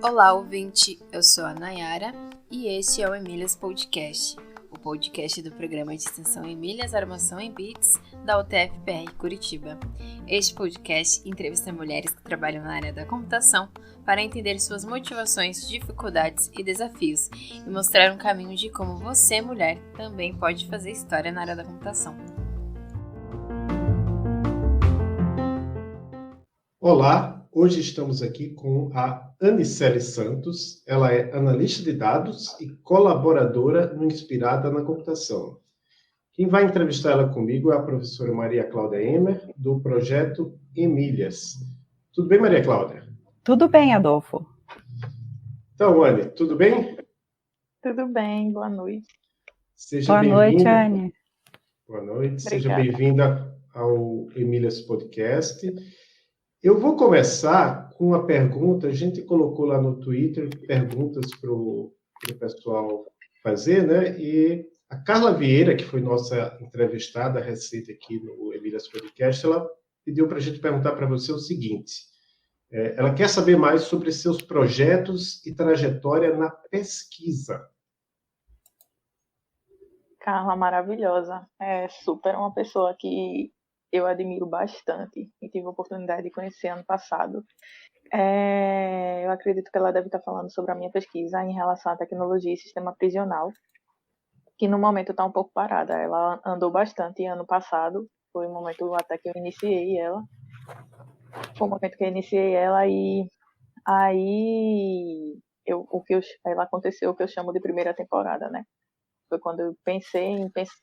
Olá, ouvinte! Eu sou a Nayara e este é o Emílias Podcast, o podcast do programa de extensão Emílias Armação em Bits da UTF-PR Curitiba. Este podcast entrevista mulheres que trabalham na área da computação para entender suas motivações, dificuldades e desafios e mostrar um caminho de como você, mulher, também pode fazer história na área da computação. Olá, hoje estamos aqui com a Anicele Santos. Ela é analista de dados e colaboradora no Inspirada na Computação. Quem vai entrevistar ela comigo é a professora Maria Cláudia Emer, do projeto Emílias. Tudo bem, Maria Cláudia? Tudo bem, Adolfo. Então, Anne, tudo bem? Tudo bem, boa noite. Boa noite, Anne. Boa noite, Obrigada. Seja bem-vinda ao Emílias Podcast. Eu vou começar com uma pergunta. A gente colocou lá no Twitter perguntas para o pessoal fazer, né? E a Carla Vieira, que foi nossa entrevistada recente aqui no Emílias Podcast, ela pediu para a gente perguntar para você o seguinte. Ela quer saber mais sobre seus projetos e trajetória na pesquisa. Carla, maravilhosa. É super uma pessoa que eu admiro bastante e tive a oportunidade de conhecer ano passado. Eu acredito que ela deve estar falando sobre a minha pesquisa em relação à tecnologia e sistema prisional, que no momento está um pouco parada. Ela andou bastante ano passado, foi o momento até que eu iniciei ela. Foi o momento que eu iniciei ela e aí ela aconteceu o que eu chamo de primeira temporada, né? Foi quando eu pensei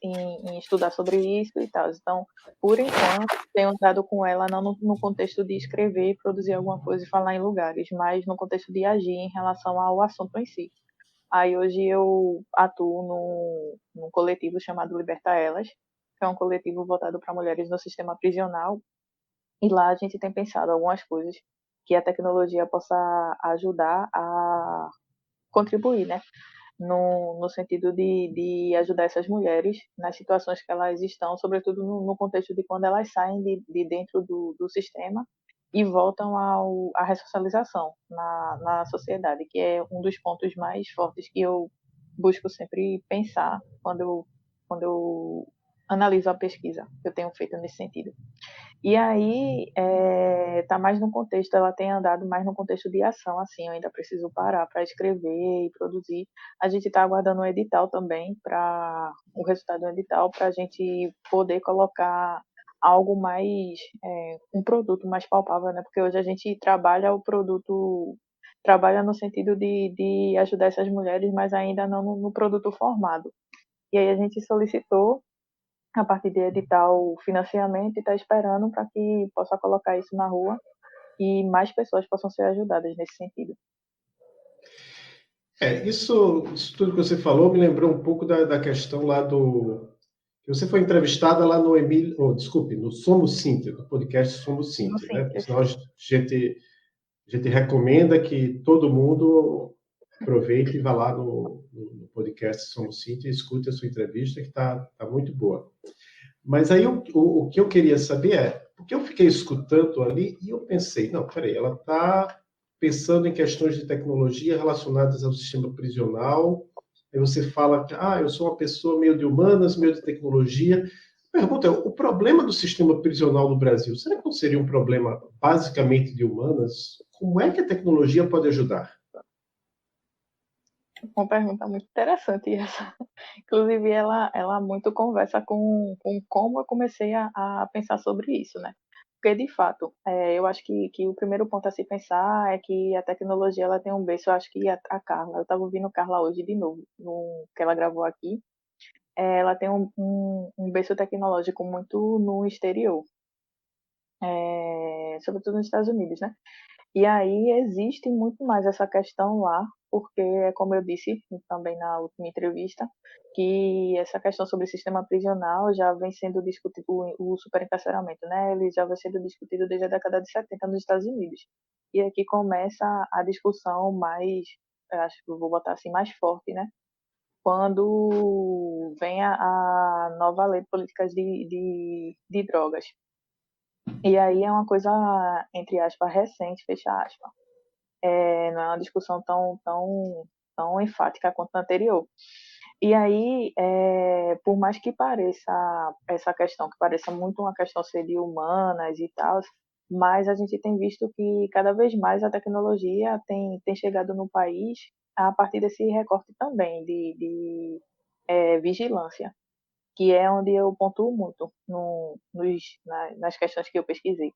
em estudar sobre isso e tal. Então, por enquanto, tenho andado com ela não no contexto de escrever, produzir alguma coisa e falar em lugares, mas no contexto de agir em relação ao assunto em si. Aí hoje eu atuo num coletivo chamado Liberta Elas, que é um coletivo voltado para mulheres no sistema prisional, e lá a gente tem pensado algumas coisas que a tecnologia possa ajudar a contribuir, né? No sentido de ajudar essas mulheres nas situações que elas estão, sobretudo no contexto de quando elas saem de dentro do sistema e voltam à ressocialização na sociedade, que é um dos pontos mais fortes que eu busco sempre pensar quando eu analiso a pesquisa que eu tenho feito nesse sentido. E aí, tá mais no contexto, ela tem andado mais no contexto de ação, assim, eu ainda preciso parar para escrever e produzir. A gente está aguardando um edital também, para o resultado do edital, para a gente poder colocar algo mais, um produto mais palpável, né? Porque hoje a gente trabalha o produto, trabalha no sentido de ajudar essas mulheres, mas ainda não no produto formado. E aí a gente solicitou a partir de editar o financiamento e está esperando para que possa colocar isso na rua e mais pessoas possam ser ajudadas nesse sentido. Isso tudo que você falou me lembrou um pouco da questão lá do... Você foi entrevistada lá no no Somos Sinter, no podcast Somos Sinter, né? Porque senão a gente recomenda que todo mundo aproveite e vá lá no podcast Somos Sinter e escute a sua entrevista, que tá muito boa. Mas aí o que eu queria saber porque eu fiquei escutando ali e eu pensei, não, peraí, ela está pensando em questões de tecnologia relacionadas ao sistema prisional. Aí você fala que, eu sou uma pessoa meio de humanas, meio de tecnologia. Pergunta, o problema do sistema prisional no Brasil, será que não seria um problema basicamente de humanas? Como é que a tecnologia pode ajudar? Uma pergunta muito interessante essa. Inclusive, ela muito conversa com como eu comecei a pensar sobre isso, né? Porque, de fato, eu acho que o primeiro ponto a se pensar é que a tecnologia ela tem um berço. Eu acho que a Carla, eu estava ouvindo Carla hoje de novo, no que ela gravou aqui, ela tem um berço tecnológico muito no exterior, sobretudo nos Estados Unidos, né? E aí existe muito mais essa questão lá, porque, como eu disse também na última entrevista, que essa questão sobre o sistema prisional já vem sendo discutido, o superencarceramento, né? Ele já vem sendo discutido desde a década de 70 nos Estados Unidos. E aqui começa a discussão mais, eu acho que eu vou botar assim, mais forte, né? Quando vem a nova lei de políticas de drogas. E aí é uma coisa, entre aspas, recente, fecha aspas. Não é uma discussão tão enfática quanto a anterior. E aí, por mais que pareça essa questão, que pareça muito uma questão ser de humanas e tal, mas a gente tem visto que cada vez mais a tecnologia tem chegado no país a partir desse recorte também de vigilância, que é onde eu pontuo muito nas questões que eu pesquisei.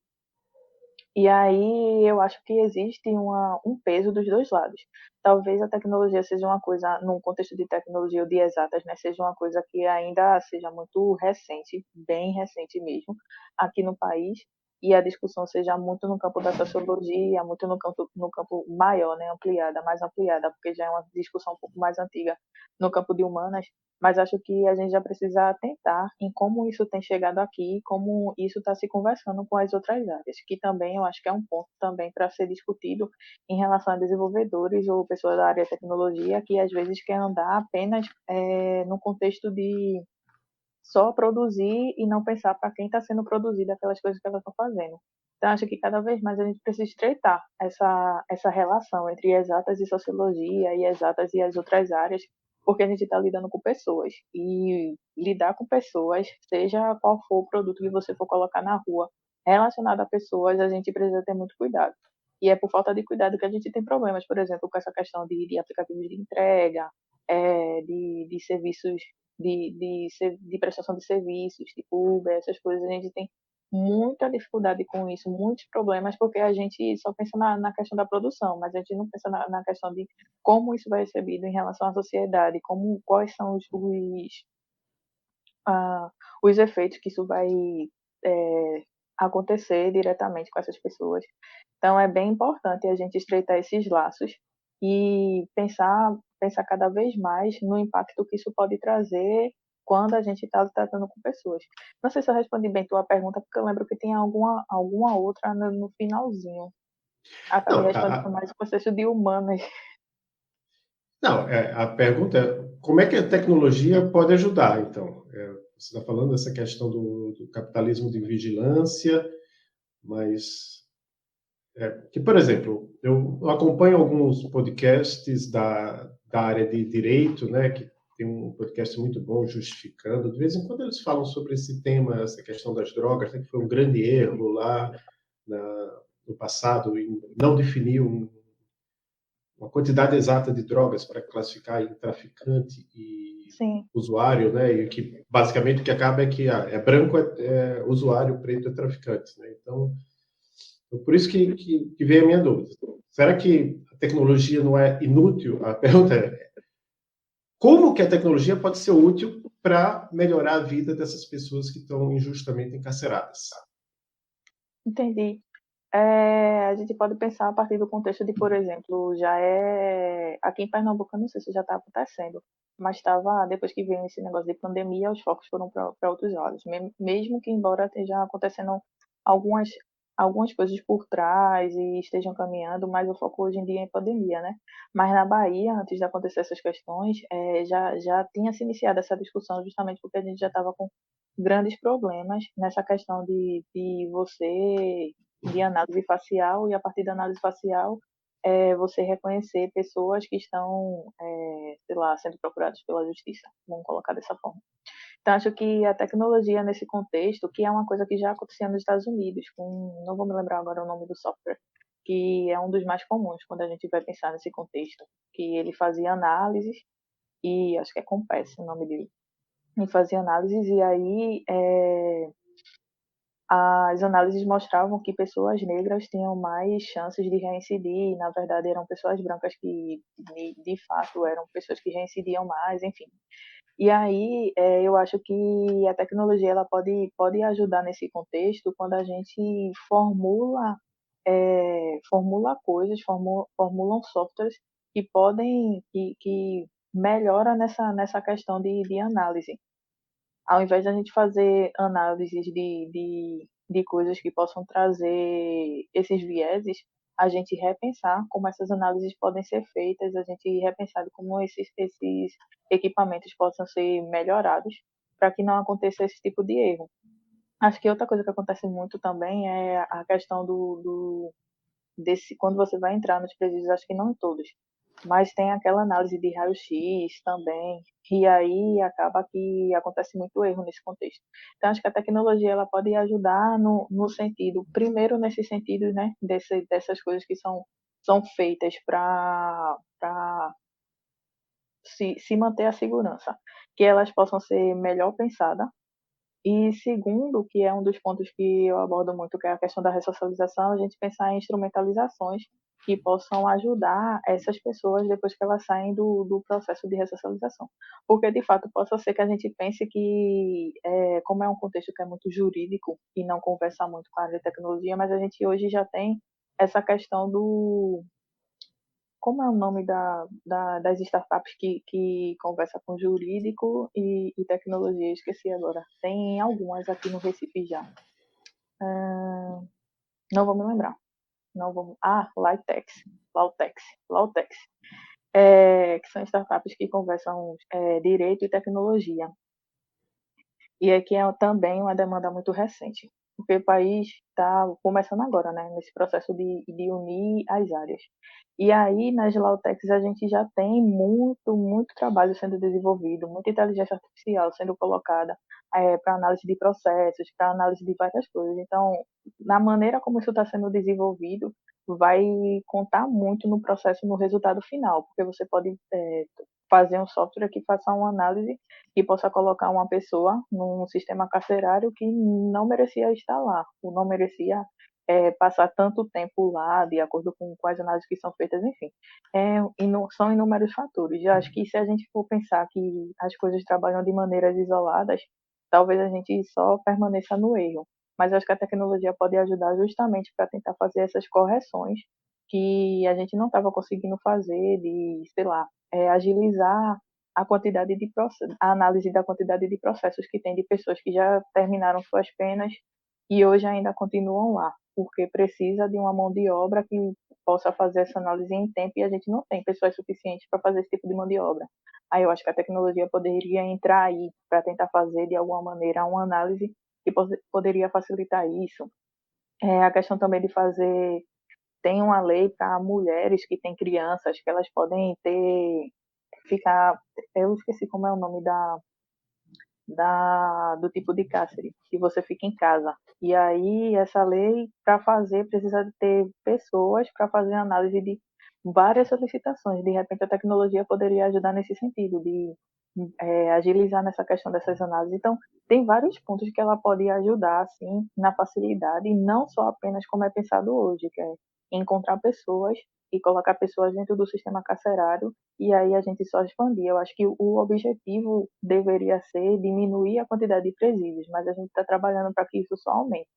E aí eu acho que existe um peso dos dois lados. Talvez a tecnologia seja uma coisa, num contexto de tecnologia ou de exatas, né, seja uma coisa que ainda seja muito recente, bem recente mesmo, aqui no país, e a discussão seja muito no campo da sociologia, muito no campo maior, né, ampliada, mais ampliada, porque já é uma discussão um pouco mais antiga no campo de humanas, mas acho que a gente já precisa atentar em como isso tem chegado aqui, como isso está se conversando com as outras áreas, que também eu acho que é um ponto também para ser discutido em relação a desenvolvedores ou pessoas da área de tecnologia que às vezes quer andar apenas no contexto de só produzir e não pensar para quem está sendo produzido aquelas coisas que elas estão fazendo. Então, acho que cada vez mais a gente precisa estreitar essa relação entre exatas e sociologia, e exatas e as outras áreas, porque a gente está lidando com pessoas. E lidar com pessoas, seja qual for o produto que você for colocar na rua, relacionado a pessoas, a gente precisa ter muito cuidado. E é por falta de cuidado que a gente tem problemas, por exemplo, com essa questão de aplicativos de entrega, de serviços de prestação de serviços, tipo Uber, essas coisas, a gente tem muita dificuldade com isso, muitos problemas, porque a gente só pensa na questão da produção, mas a gente não pensa na questão de como isso vai ser recebido em relação à sociedade, quais são ah, os efeitos que isso vai é, acontecer diretamente com essas pessoas. Então, é bem importante a gente estreitar esses laços e pensar cada vez mais no impacto que isso pode trazer quando a gente está tratando com pessoas. Não sei se eu respondi bem tua pergunta, porque eu lembro que tem alguma outra no finalzinho. Acabei Não, respondendo mais o processo de humanas. não, a pergunta é como é que a tecnologia pode ajudar, então? Você está falando dessa questão do capitalismo de vigilância, mas que, por exemplo, eu acompanho alguns podcasts da área de direito, né, que tem um podcast muito bom, Justificando. De vez em quando eles falam sobre esse tema, essa questão das drogas, né, que foi um grande erro lá no passado, em não definir uma quantidade exata de drogas para classificar em traficante e Sim, usuário, né, e que basicamente o que acaba é que branco é usuário, preto é traficante, né? Então, por isso que vem a minha dúvida. Será que a tecnologia não é inútil? A pergunta é, como que a tecnologia pode ser útil para melhorar a vida dessas pessoas que estão injustamente encarceradas? entendi. A gente pode pensar a partir do contexto de, por exemplo, aqui em Pernambuco, eu não sei se já está acontecendo, mas estava, depois que veio esse negócio de pandemia, os focos foram para outros lados. Mesmo que, embora esteja acontecendo algumas, algumas coisas por trás e estejam caminhando, mas o foco hoje em dia é pandemia, né? Mas na Bahia, antes de acontecer essas questões, já tinha se iniciado essa discussão justamente porque a gente já estava com grandes problemas nessa questão de análise facial, e a partir da análise facial você reconhecer pessoas que estão, sei lá, sendo procuradas pela justiça, vamos colocar dessa forma. Então, acho que a tecnologia nesse contexto, que é uma coisa que já acontecia nos Estados Unidos, não vou me lembrar agora o nome do software, que é um dos mais comuns quando a gente vai pensar nesse contexto, que ele fazia análises, e acho que é Compass o nome dele, e fazia análises, e aí as análises mostravam que pessoas negras tinham mais chances de reincidir, e, na verdade eram pessoas brancas que, de fato, eram pessoas que reincidiam mais, enfim. E aí eu acho que a tecnologia ela pode ajudar nesse contexto quando a gente formula coisas, formulam softwares que melhora nessa questão de análise, ao invés de a gente fazer análises de coisas que possam trazer esses vieses, a gente repensar como essas análises podem ser feitas, a gente repensar de como esses equipamentos possam ser melhorados para que não aconteça esse tipo de erro. Acho que outra coisa que acontece muito também é a questão desse, quando você vai entrar nos presídios, acho que não em todos, mas tem aquela análise de raio-x também, e aí acaba que acontece muito erro nesse contexto. Então, acho que a tecnologia ela pode ajudar no sentido, primeiro nesse sentido, né, dessas coisas que são feitas para se manter a segurança, que elas possam ser melhor pensadas. E segundo, que é um dos pontos que eu abordo muito, que é a questão da ressocialização, a gente pensar em instrumentalizações que possam ajudar essas pessoas depois que elas saem do processo de ressocialização. Porque, de fato, possa ser que a gente pense que, como é um contexto que é muito jurídico e não conversa muito com a área de tecnologia, mas a gente hoje já tem essa questão do como é o nome das startups que conversa com jurídico e tecnologia? Esqueci agora. Tem algumas aqui no Recife já. Não vou me lembrar. Não vou... Lautex. Que são startups que conversam direito e tecnologia. E aqui é também uma demanda muito recente, porque o país está começando agora, né, nesse processo de unir as áreas. E aí, nas Lautecs, a gente já tem muito trabalho sendo desenvolvido, muita inteligência artificial sendo colocada para análise de processos, para análise de várias coisas. Então, na maneira como isso está sendo desenvolvido, vai contar muito no processo, no resultado final, porque você pode fazer um software que faça uma análise que possa colocar uma pessoa num sistema carcerário que não merecia estar lá, ou não merecia passar tanto tempo lá, de acordo com as análises que são feitas, enfim. São inúmeros fatores. Eu acho que se a gente for pensar que as coisas trabalham de maneiras isoladas, talvez a gente só permaneça no erro. Mas eu acho que a tecnologia pode ajudar justamente para tentar fazer essas correções que a gente não estava conseguindo fazer, de, sei lá, agilizar a quantidade de a análise da quantidade de processos que tem de pessoas que já terminaram suas penas e hoje ainda continuam lá, porque precisa de uma mão de obra que possa fazer essa análise em tempo e a gente não tem pessoas suficientes para fazer esse tipo de mão de obra. Aí eu acho que a tecnologia poderia entrar aí para tentar fazer de alguma maneira uma análise que poderia facilitar isso. A questão também de fazer tem uma lei para mulheres que têm crianças que elas podem ficar, eu esqueci como é o nome do tipo de cárcere, que você fica em casa. E aí, essa lei, para fazer, precisa de ter pessoas para fazer análise de várias solicitações. De repente, a tecnologia poderia ajudar nesse sentido, de agilizar nessa questão dessas análises. Então, tem vários pontos que ela pode ajudar, assim, na facilidade, e não só apenas como é pensado hoje, que é encontrar pessoas e colocar pessoas dentro do sistema carcerário e aí a gente só expandir. Eu acho que o objetivo deveria ser diminuir a quantidade de presídios, mas a gente está trabalhando para que isso só aumente.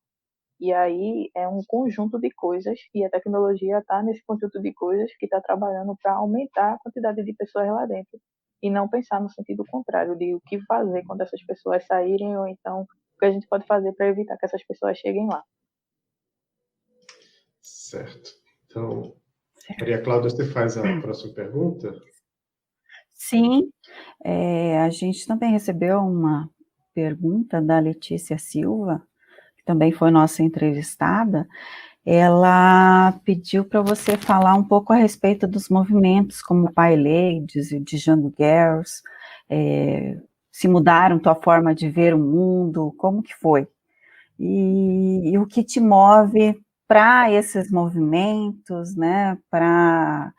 E aí é um conjunto de coisas e a tecnologia está nesse conjunto de coisas que está trabalhando para aumentar a quantidade de pessoas lá dentro e não pensar no sentido contrário de o que fazer quando essas pessoas saírem ou então o que a gente pode fazer para evitar que essas pessoas cheguem lá. Certo. Então, Maria Cláudia, você faz a próxima pergunta? Sim, a gente também recebeu uma pergunta da Letícia Silva, que também foi nossa entrevistada. Ela pediu para você falar um pouco a respeito dos movimentos como Pai Ladies e de Django Girls, se mudaram tua forma de ver o mundo, como que foi? E o que te move para esses movimentos, né, para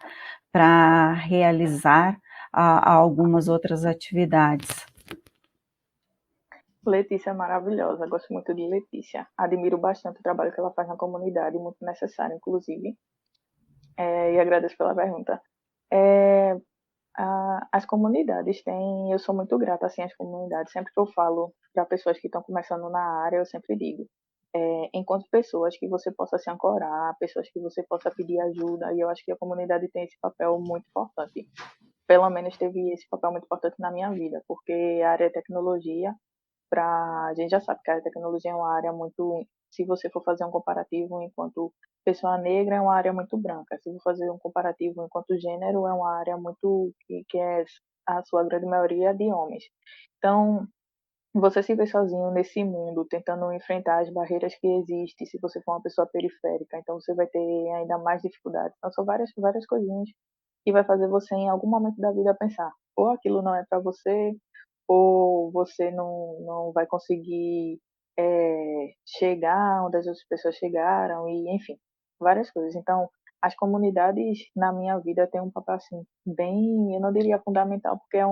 realizar algumas outras atividades. Letícia é maravilhosa, gosto muito de Letícia. Admiro bastante o trabalho que ela faz na comunidade, muito necessário, inclusive. E agradeço pela pergunta. As comunidades têm, eu sou muito grata assim às comunidades. Sempre que eu falo para pessoas que estão começando na área, eu sempre digo, encontre pessoas que você possa se ancorar, pessoas que você possa pedir ajuda. E eu acho que a comunidade tem esse papel muito importante. Pelo menos teve esse papel muito importante na minha vida, porque a área de tecnologia a gente já sabe que a tecnologia é uma área muito, se você for fazer um comparativo enquanto pessoa negra é uma área muito branca, se for fazer um comparativo enquanto gênero é uma área muito que é a sua grande maioria de homens. Então você se vê sozinho nesse mundo, tentando enfrentar as barreiras que existem, se você for uma pessoa periférica, então você vai ter ainda mais dificuldades. Então, são várias coisinhas que vai fazer você, em algum momento da vida, pensar: ou aquilo não é para você, ou você não vai conseguir chegar onde as outras pessoas chegaram, e enfim, várias coisas. Então, as comunidades na minha vida têm um papel assim, bem, eu não diria fundamental, porque é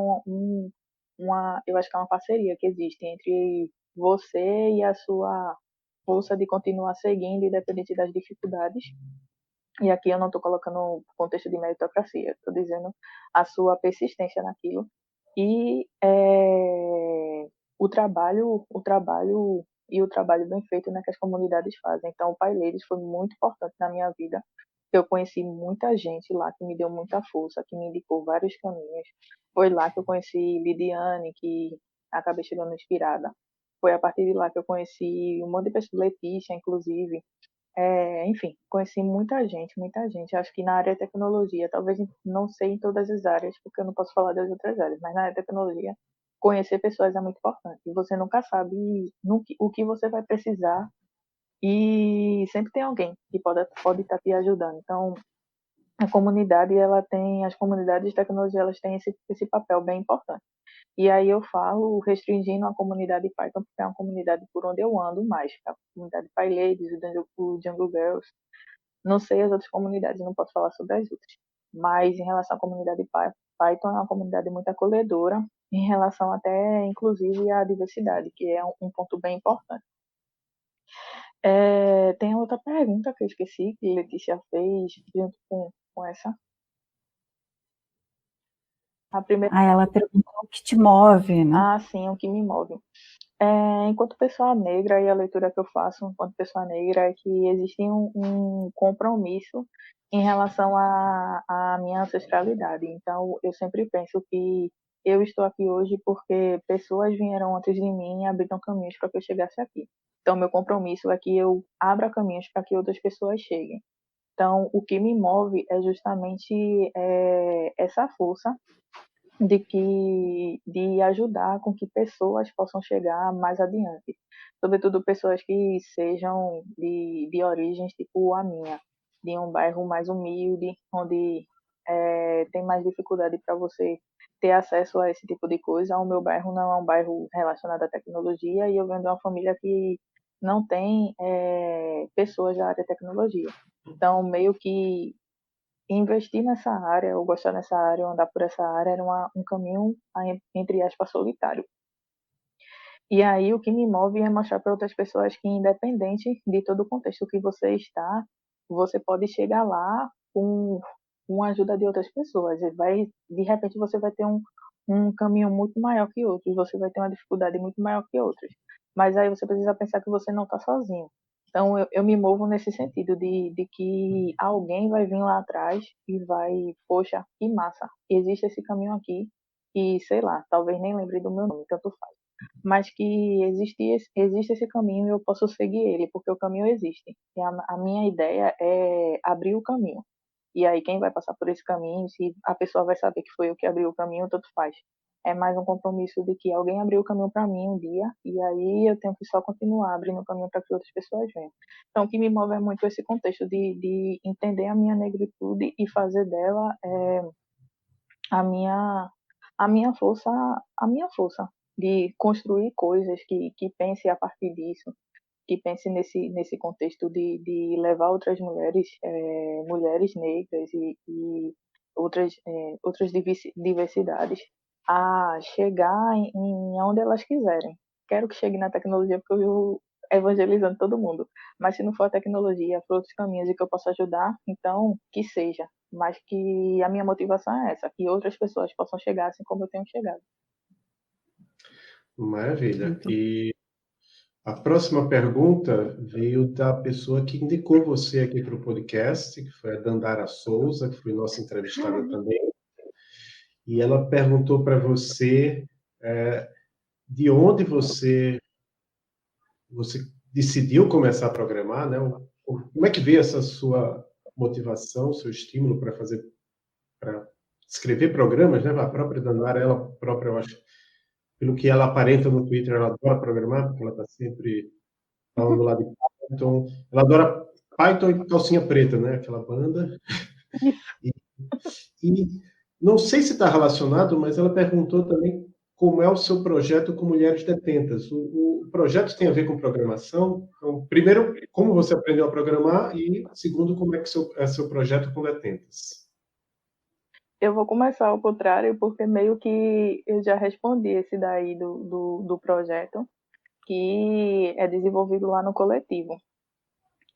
eu acho que é uma parceria que existe entre você e a sua força de continuar seguindo, independente das dificuldades. E aqui eu não estou colocando o contexto de meritocracia, estou dizendo a sua persistência naquilo. E o trabalho bem feito, né, que as comunidades fazem. Então, o Pai Ladies foi muito importante na minha vida. Eu conheci muita gente lá que me deu muita força, que me indicou vários caminhos. Foi lá que eu conheci Lidiane, que acabei chegando inspirada. Foi a partir de lá que eu conheci um monte de pessoas, Letícia, inclusive. Enfim, conheci muita gente, muita gente. Acho que na área de tecnologia, talvez não sei em todas as áreas, porque eu não posso falar das outras áreas, mas na área de tecnologia, conhecer pessoas é muito importante. E você nunca sabe o que você vai precisar, e sempre tem alguém que pode estar te ajudando. Então, as comunidades de tecnologia, elas têm esse papel bem importante. E aí eu falo restringindo a comunidade Python, porque é uma comunidade por onde eu ando mais, a comunidade PyLadies, o Jungle Girls. Não sei as outras comunidades, não posso falar sobre as outras. Mas em relação à comunidade Python, é uma comunidade muito acolhedora, em relação até, inclusive, à diversidade, que é um ponto bem importante. Tem outra pergunta que eu esqueci, que Letícia fez junto com essa. A primeira... ela perguntou o que te move, né? Ah, sim, o que me move. Enquanto pessoa negra, e a leitura que eu faço enquanto pessoa negra é que existe um compromisso em relação à minha ancestralidade. Então, eu sempre penso que eu estou aqui hoje porque pessoas vieram antes de mim e abriram caminhos para que eu chegasse aqui. Então, meu compromisso é que eu abra caminhos para que outras pessoas cheguem. Então, o que me move é justamente essa força de ajudar com que pessoas possam chegar mais adiante, sobretudo pessoas que sejam de origens tipo a minha, de um bairro mais humilde, onde tem mais dificuldade para você ter acesso a esse tipo de coisa. O meu bairro não é um bairro relacionado à tecnologia, e eu venho de uma família que não tem pessoas da área de tecnologia. Então, meio que investir nessa área, ou gostar nessa área, ou andar por essa área, era um caminho, entre aspas, solitário. E aí o que me move é mostrar para outras pessoas que, independente de todo o contexto que você está, você pode chegar lá com a ajuda de outras pessoas. De repente você vai ter um caminho muito maior que outros, você vai ter uma dificuldade muito maior que outros. Mas aí você precisa pensar que você não está sozinho. Então eu me movo nesse sentido de que alguém vai vir lá atrás e vai, poxa, que massa, existe esse caminho aqui, e sei lá, talvez nem lembre do meu nome, tanto faz, mas que existe esse caminho e eu posso seguir ele, porque o caminho existe. E a minha ideia é abrir o caminho. E aí quem vai passar por esse caminho, se a pessoa vai saber que foi eu que abri o caminho, tanto faz. É mais um compromisso de que alguém abriu o caminho para mim um dia, e aí eu tenho que só continuar abrindo o caminho para que outras pessoas venham. Então, o que me move é muito esse contexto de entender a minha negritude e fazer dela a minha a minha força, a minha força de construir coisas que pense a partir disso, que pense nesse contexto de levar outras mulheres, mulheres negras e outras diversidades a chegar em onde elas quiserem. Quero que chegue na tecnologia, porque eu vivo evangelizando todo mundo, mas se não for a tecnologia, for outros caminhos e que eu possa ajudar, então que seja, mas que a minha motivação é essa, que outras pessoas possam chegar assim como eu tenho chegado. Maravilha. E a próxima pergunta veio da pessoa que indicou você aqui para o podcast, que foi a Dandara Souza, que foi nossa entrevistada também. E ela perguntou para você de onde você decidiu começar a programar, né? Como é que veio essa sua motivação, seu estímulo para escrever programas, né? A própria Dandara, ela própria, eu acho, pelo que ela aparenta no Twitter, ela adora programar, porque ela está sempre falando lá de Python. Ela adora Python e Calcinha Preta, né? Aquela banda. Isso. E não sei se está relacionado, mas ela perguntou também como é o seu projeto com mulheres detentas. O projeto tem a ver com programação? Então, primeiro, como você aprendeu a programar? E, segundo, como é que é seu projeto com detentas? Eu vou começar ao contrário, porque meio que eu já respondi esse daí do projeto, que é desenvolvido lá no coletivo.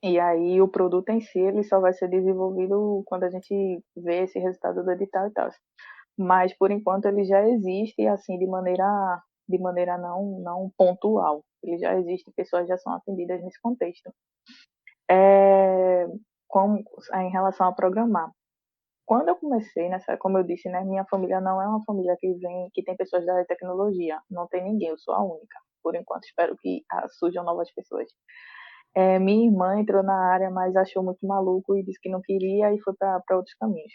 E aí o produto em si, ele só vai ser desenvolvido quando a gente vê esse resultado do edital e tal. Mas, por enquanto, ele já existe, assim, de maneira não pontual. Ele já existe, pessoas já são atendidas nesse contexto. É, como, em relação a programar. Quando eu comecei como eu disse, né, minha família não é uma família que tem pessoas da tecnologia. Não tem ninguém, eu sou a única. Por enquanto, espero que surjam novas pessoas. Minha irmã entrou na área, mas achou muito maluco e disse que não queria e foi para outros caminhos.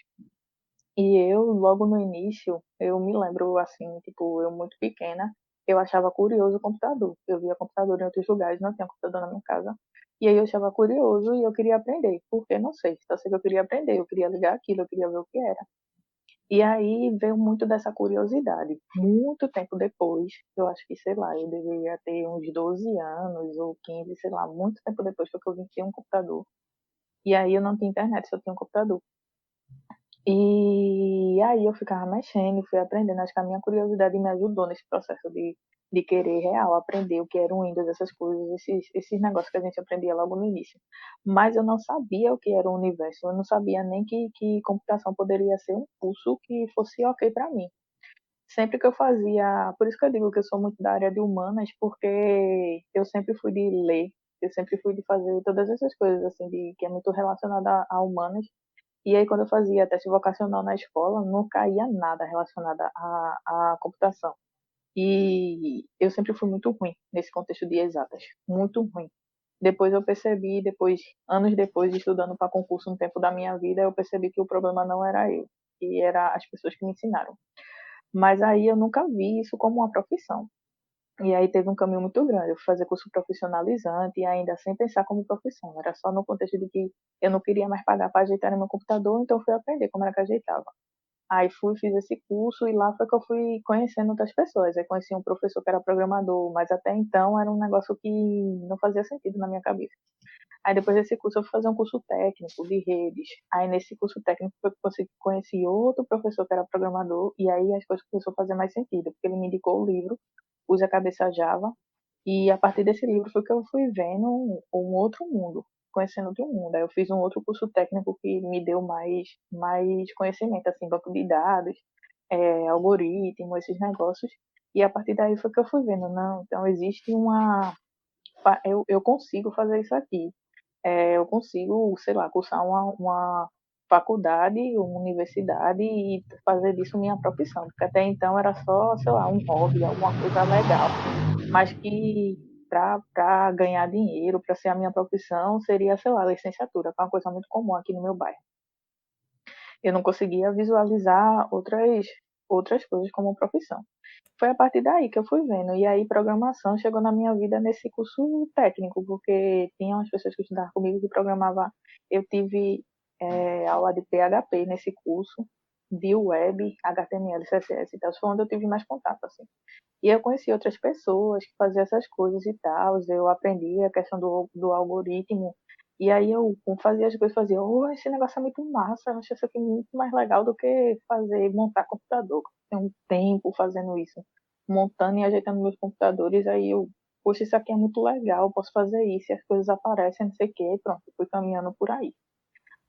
E eu, logo no início, eu me lembro, assim, tipo, eu muito pequena, eu achava curioso o computador. Eu via computador em outros lugares, não tinha computador na minha casa. E aí eu achava curioso e eu queria aprender. Porque, não sei, só sei que eu queria aprender, eu queria ligar aquilo, eu queria ver o que era. E aí veio muito dessa curiosidade. Muito tempo depois, eu acho que, sei lá, eu deveria ter uns 12 anos ou 15, sei lá, muito tempo depois foi que eu vim ter um computador. E aí eu não tinha internet, só tinha um computador. E aí eu ficava mexendo e fui aprendendo. Acho que a minha curiosidade me ajudou nesse processo de querer real aprender o que era o Windows, essas coisas, esses negócios que a gente aprendia logo no início. Mas eu não sabia o que era o universo, eu não sabia nem que computação poderia ser um curso que fosse ok para mim. Sempre que eu fazia, por isso que eu digo que eu sou muito da área de humanas, porque eu sempre fui de ler, eu sempre fui de fazer todas essas coisas assim, que é muito relacionada a humanas. E aí, quando eu fazia teste vocacional na escola, não caía nada relacionado à computação. E eu sempre fui muito ruim nesse contexto de exatas, muito ruim. Depois eu percebi, anos depois, estudando para concurso no tempo da minha vida, eu percebi que o problema não era eu, que era as pessoas que me ensinaram. Mas aí eu nunca vi isso como uma profissão. E aí teve um caminho muito grande. Eu fui fazer curso profissionalizante e ainda sem pensar como profissão. Era só no contexto de que eu não queria mais pagar para ajeitar no meu computador, então fui aprender como era que ajeitava. Aí fiz esse curso e lá foi que eu fui conhecendo outras pessoas. Aí conheci um professor que era programador, mas até então era um negócio que não fazia sentido na minha cabeça. Aí depois desse curso eu fui fazer um curso técnico de redes. Aí nesse curso técnico foi que eu conheci outro professor que era programador e aí as coisas começaram a fazer mais sentido, porque ele me indicou o livro Use a Cabeça Java e a partir desse livro foi que eu fui vendo um outro mundo, conhecendo outro mundo. Aí eu fiz um outro curso técnico que me deu mais conhecimento, assim, banco de dados, algoritmo, esses negócios. E a partir daí foi que eu fui vendo, não, então existe eu consigo fazer isso aqui. Eu consigo, sei lá, cursar uma faculdade, uma universidade e fazer disso minha profissão. Porque até então era só, sei lá, um hobby, alguma coisa legal. Mas que para ganhar dinheiro, para ser a minha profissão, seria, sei lá, licenciatura, que é uma coisa muito comum aqui no meu bairro. Eu não conseguia visualizar outras coisas como profissão. Foi a partir daí que eu fui vendo. E aí, programação chegou na minha vida nesse curso técnico, porque tinha umas pessoas que estudavam comigo que programavam. Eu tive aula de PHP nesse curso, de web, HTML, CSS e tal. Foi onde eu tive mais contato, assim. E eu conheci outras pessoas que faziam essas coisas e tal. Eu aprendi a questão do algoritmo. E aí eu fazia as coisas, fazia, esse negócio é muito massa, eu acho isso aqui muito mais legal do que montar computador. Tem um tempo fazendo isso, montando e ajeitando meus computadores, aí eu, poxa, isso aqui é muito legal, eu posso fazer isso, e as coisas aparecem, não sei o quê, pronto, fui caminhando por aí.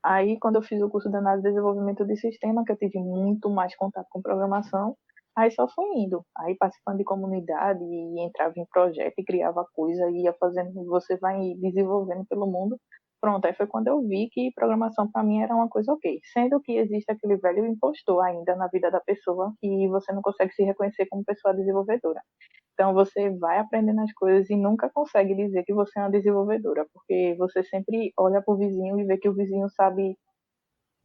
Aí, quando eu fiz o curso de análise e desenvolvimento de sistema, que eu tive muito mais contato com programação, aí só fui indo. Aí, participando de comunidade, e entrava em projeto e criava coisa, e ia fazendo, você vai desenvolvendo pelo mundo. Pronto, aí foi quando eu vi que programação para mim era uma coisa ok. Sendo que existe aquele velho impostor ainda na vida da pessoa, que você não consegue se reconhecer como pessoa desenvolvedora. Então você vai aprendendo as coisas e nunca consegue dizer que você é uma desenvolvedora, porque você sempre olha para o vizinho e vê que o vizinho sabe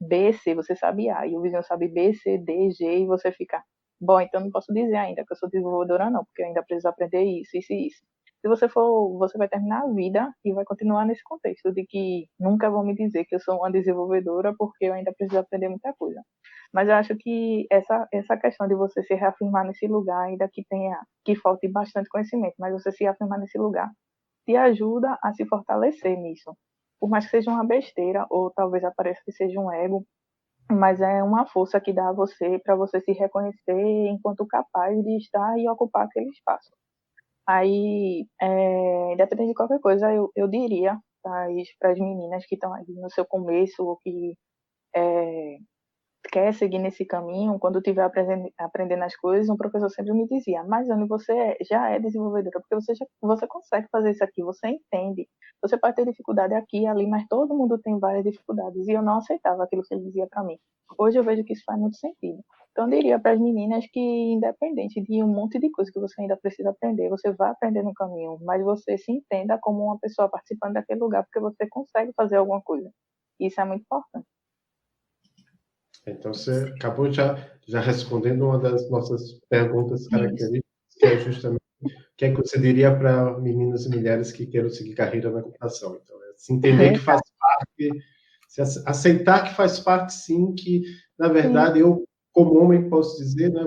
B, C, você sabe A, e o vizinho sabe B, C, D, G, e você fica, bom, então não posso dizer ainda que eu sou desenvolvedora não, porque eu ainda preciso aprender isso, isso e isso. Se você for, você vai terminar a vida e vai continuar nesse contexto de que nunca vão me dizer que eu sou uma desenvolvedora porque eu ainda preciso aprender muita coisa. Mas eu acho que essa questão de você se reafirmar nesse lugar, ainda que falte bastante conhecimento, mas você se afirmar nesse lugar, te ajuda a se fortalecer nisso. Por mais que seja uma besteira, ou talvez apareça que seja um ego, mas é uma força que dá a você para você se reconhecer enquanto capaz de estar e ocupar aquele espaço. Aí, independente de qualquer coisa, eu diria para as meninas que estão aí no seu começo ou que quer seguir nesse caminho, quando estiver aprendendo as coisas, um professor sempre me dizia, mas Anne, você já é desenvolvedora, porque você consegue fazer isso aqui, você entende. Você pode ter dificuldade aqui e ali, mas todo mundo tem várias dificuldades. E eu não aceitava aquilo que ele dizia para mim. Hoje eu vejo que isso faz muito sentido. Então, eu diria para as meninas que, independente de um monte de coisa que você ainda precisa aprender, você vai aprender no caminho, mas você se entenda como uma pessoa participando daquele lugar, porque você consegue fazer alguma coisa. Isso é muito importante. Então, você acabou já respondendo uma das nossas perguntas características, que é justamente o que é que você diria para meninas e mulheres que queiram seguir carreira na computação. Então, é se entender que faz parte, se aceitar que faz parte, sim, que, na verdade, eu, como homem, posso dizer, né,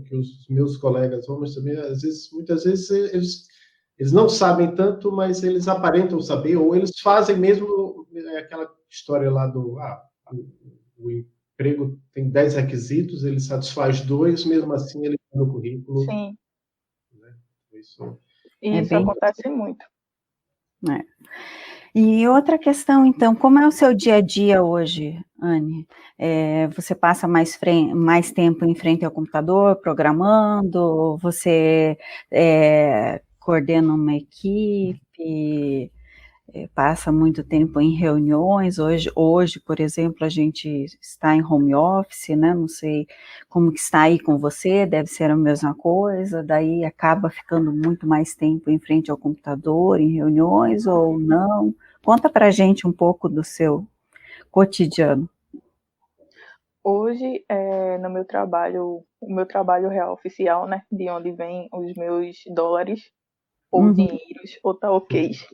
que os meus colegas homens também, muitas vezes, eles não sabem tanto, mas eles aparentam saber, ou eles fazem mesmo aquela história lá o emprego tem 10 requisitos, ele satisfaz 2, mesmo assim ele está no currículo. Sim. Né? Isso acontece muito. E outra questão, então, como é o seu dia a dia hoje, Anne? Você passa mais tempo em frente ao computador, programando? Você coordena uma equipe? Passa muito tempo em reuniões? Hoje, por exemplo, a gente está em home office, né? Não sei como que está aí com você, deve ser a mesma coisa, daí acaba ficando muito mais tempo em frente ao computador, em reuniões ou não? Conta pra gente um pouco do seu cotidiano. Hoje, no meu trabalho, o meu trabalho real oficial, né, de onde vem os meus dólares, ou dinheiros, ou talquês,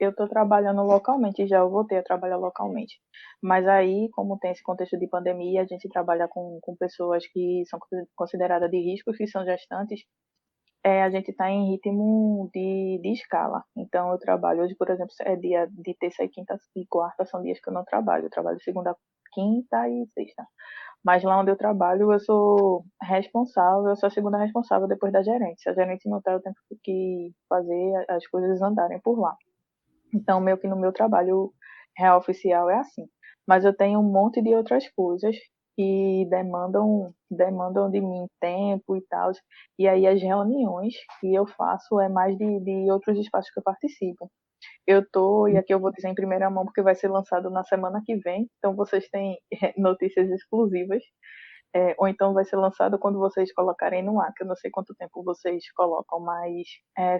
eu estou trabalhando localmente, já eu voltei a trabalhar localmente. Mas aí, como tem esse contexto de pandemia, a gente trabalha com pessoas que são consideradas de risco, que são gestantes, a gente está em ritmo de escala. Então, eu trabalho hoje, por exemplo, é dia de terça e quinta e quarta, são dias que eu não trabalho. Eu trabalho segunda, quinta e sexta. Mas lá onde eu trabalho, eu sou responsável, eu sou a segunda responsável depois da gerente. Se a gerente não está, eu tenho que fazer as coisas andarem por lá. Então, meio que no meu trabalho real oficial é assim. Mas eu tenho um monte de outras coisas que demandam de mim tempo e tal. E aí as reuniões que eu faço é mais de outros espaços que eu participo. E aqui eu vou dizer em primeira mão porque vai ser lançado na semana que vem, então vocês têm notícias exclusivas, ou então vai ser lançado quando vocês colocarem no ar, que eu não sei quanto tempo vocês colocam, mas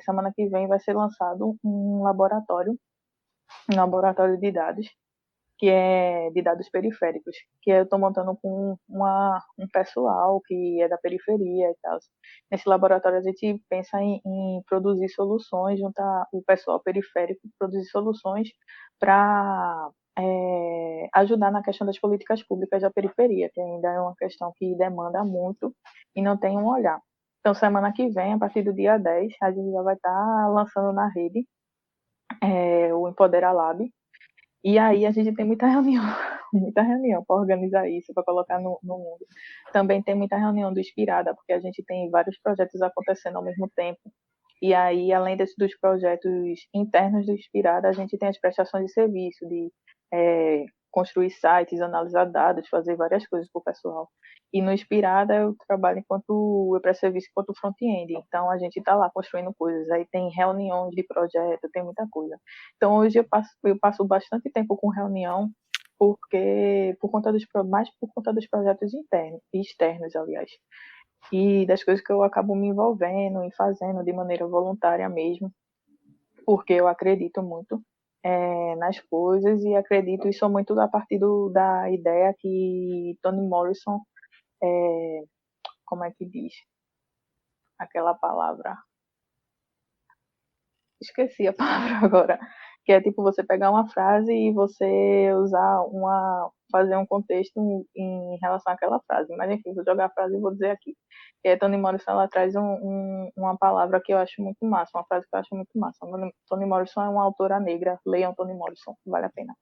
semana que vem vai ser lançado um laboratório de dados, que é de dados periféricos, que eu estou montando com um pessoal que é da periferia e tal. Nesse laboratório a gente pensa em produzir soluções, juntar o pessoal periférico, produzir soluções para ajudar na questão das políticas públicas da periferia, que ainda é uma questão que demanda muito e não tem um olhar. Então, semana que vem, a partir do dia 10, a gente já vai estar lançando na rede o Empodera Lab, e aí a gente tem muita reunião para organizar isso, para colocar no mundo. Também tem muita reunião do Inspirada, porque a gente tem vários projetos acontecendo ao mesmo tempo. E aí, além dos projetos internos do Inspirada, a gente tem as prestações de serviço, de construir sites, analisar dados, fazer várias coisas para o pessoal. E no Inspirada eu trabalho eu presto serviço enquanto front-end, então a gente está lá construindo coisas, aí tem reuniões de projeto, tem muita coisa. Então hoje eu passo bastante tempo com reunião, porque mais por conta dos projetos internos e externos, aliás, e das coisas que eu acabo me envolvendo e fazendo de maneira voluntária mesmo, porque eu acredito muito nas coisas e acredito e sou muito a partir da ideia que Toni Morrison como é que diz? Aquela palavra. Esqueci a palavra agora. Que é tipo você pegar uma frase e você fazer um contexto em relação àquela frase. Mas enfim, vou jogar a frase e vou dizer aqui. Que é Toni Morrison, ela traz uma palavra que eu acho muito massa, uma frase que eu acho muito massa. Toni Morrison é uma autora negra, leiam Toni Morrison, vale a pena.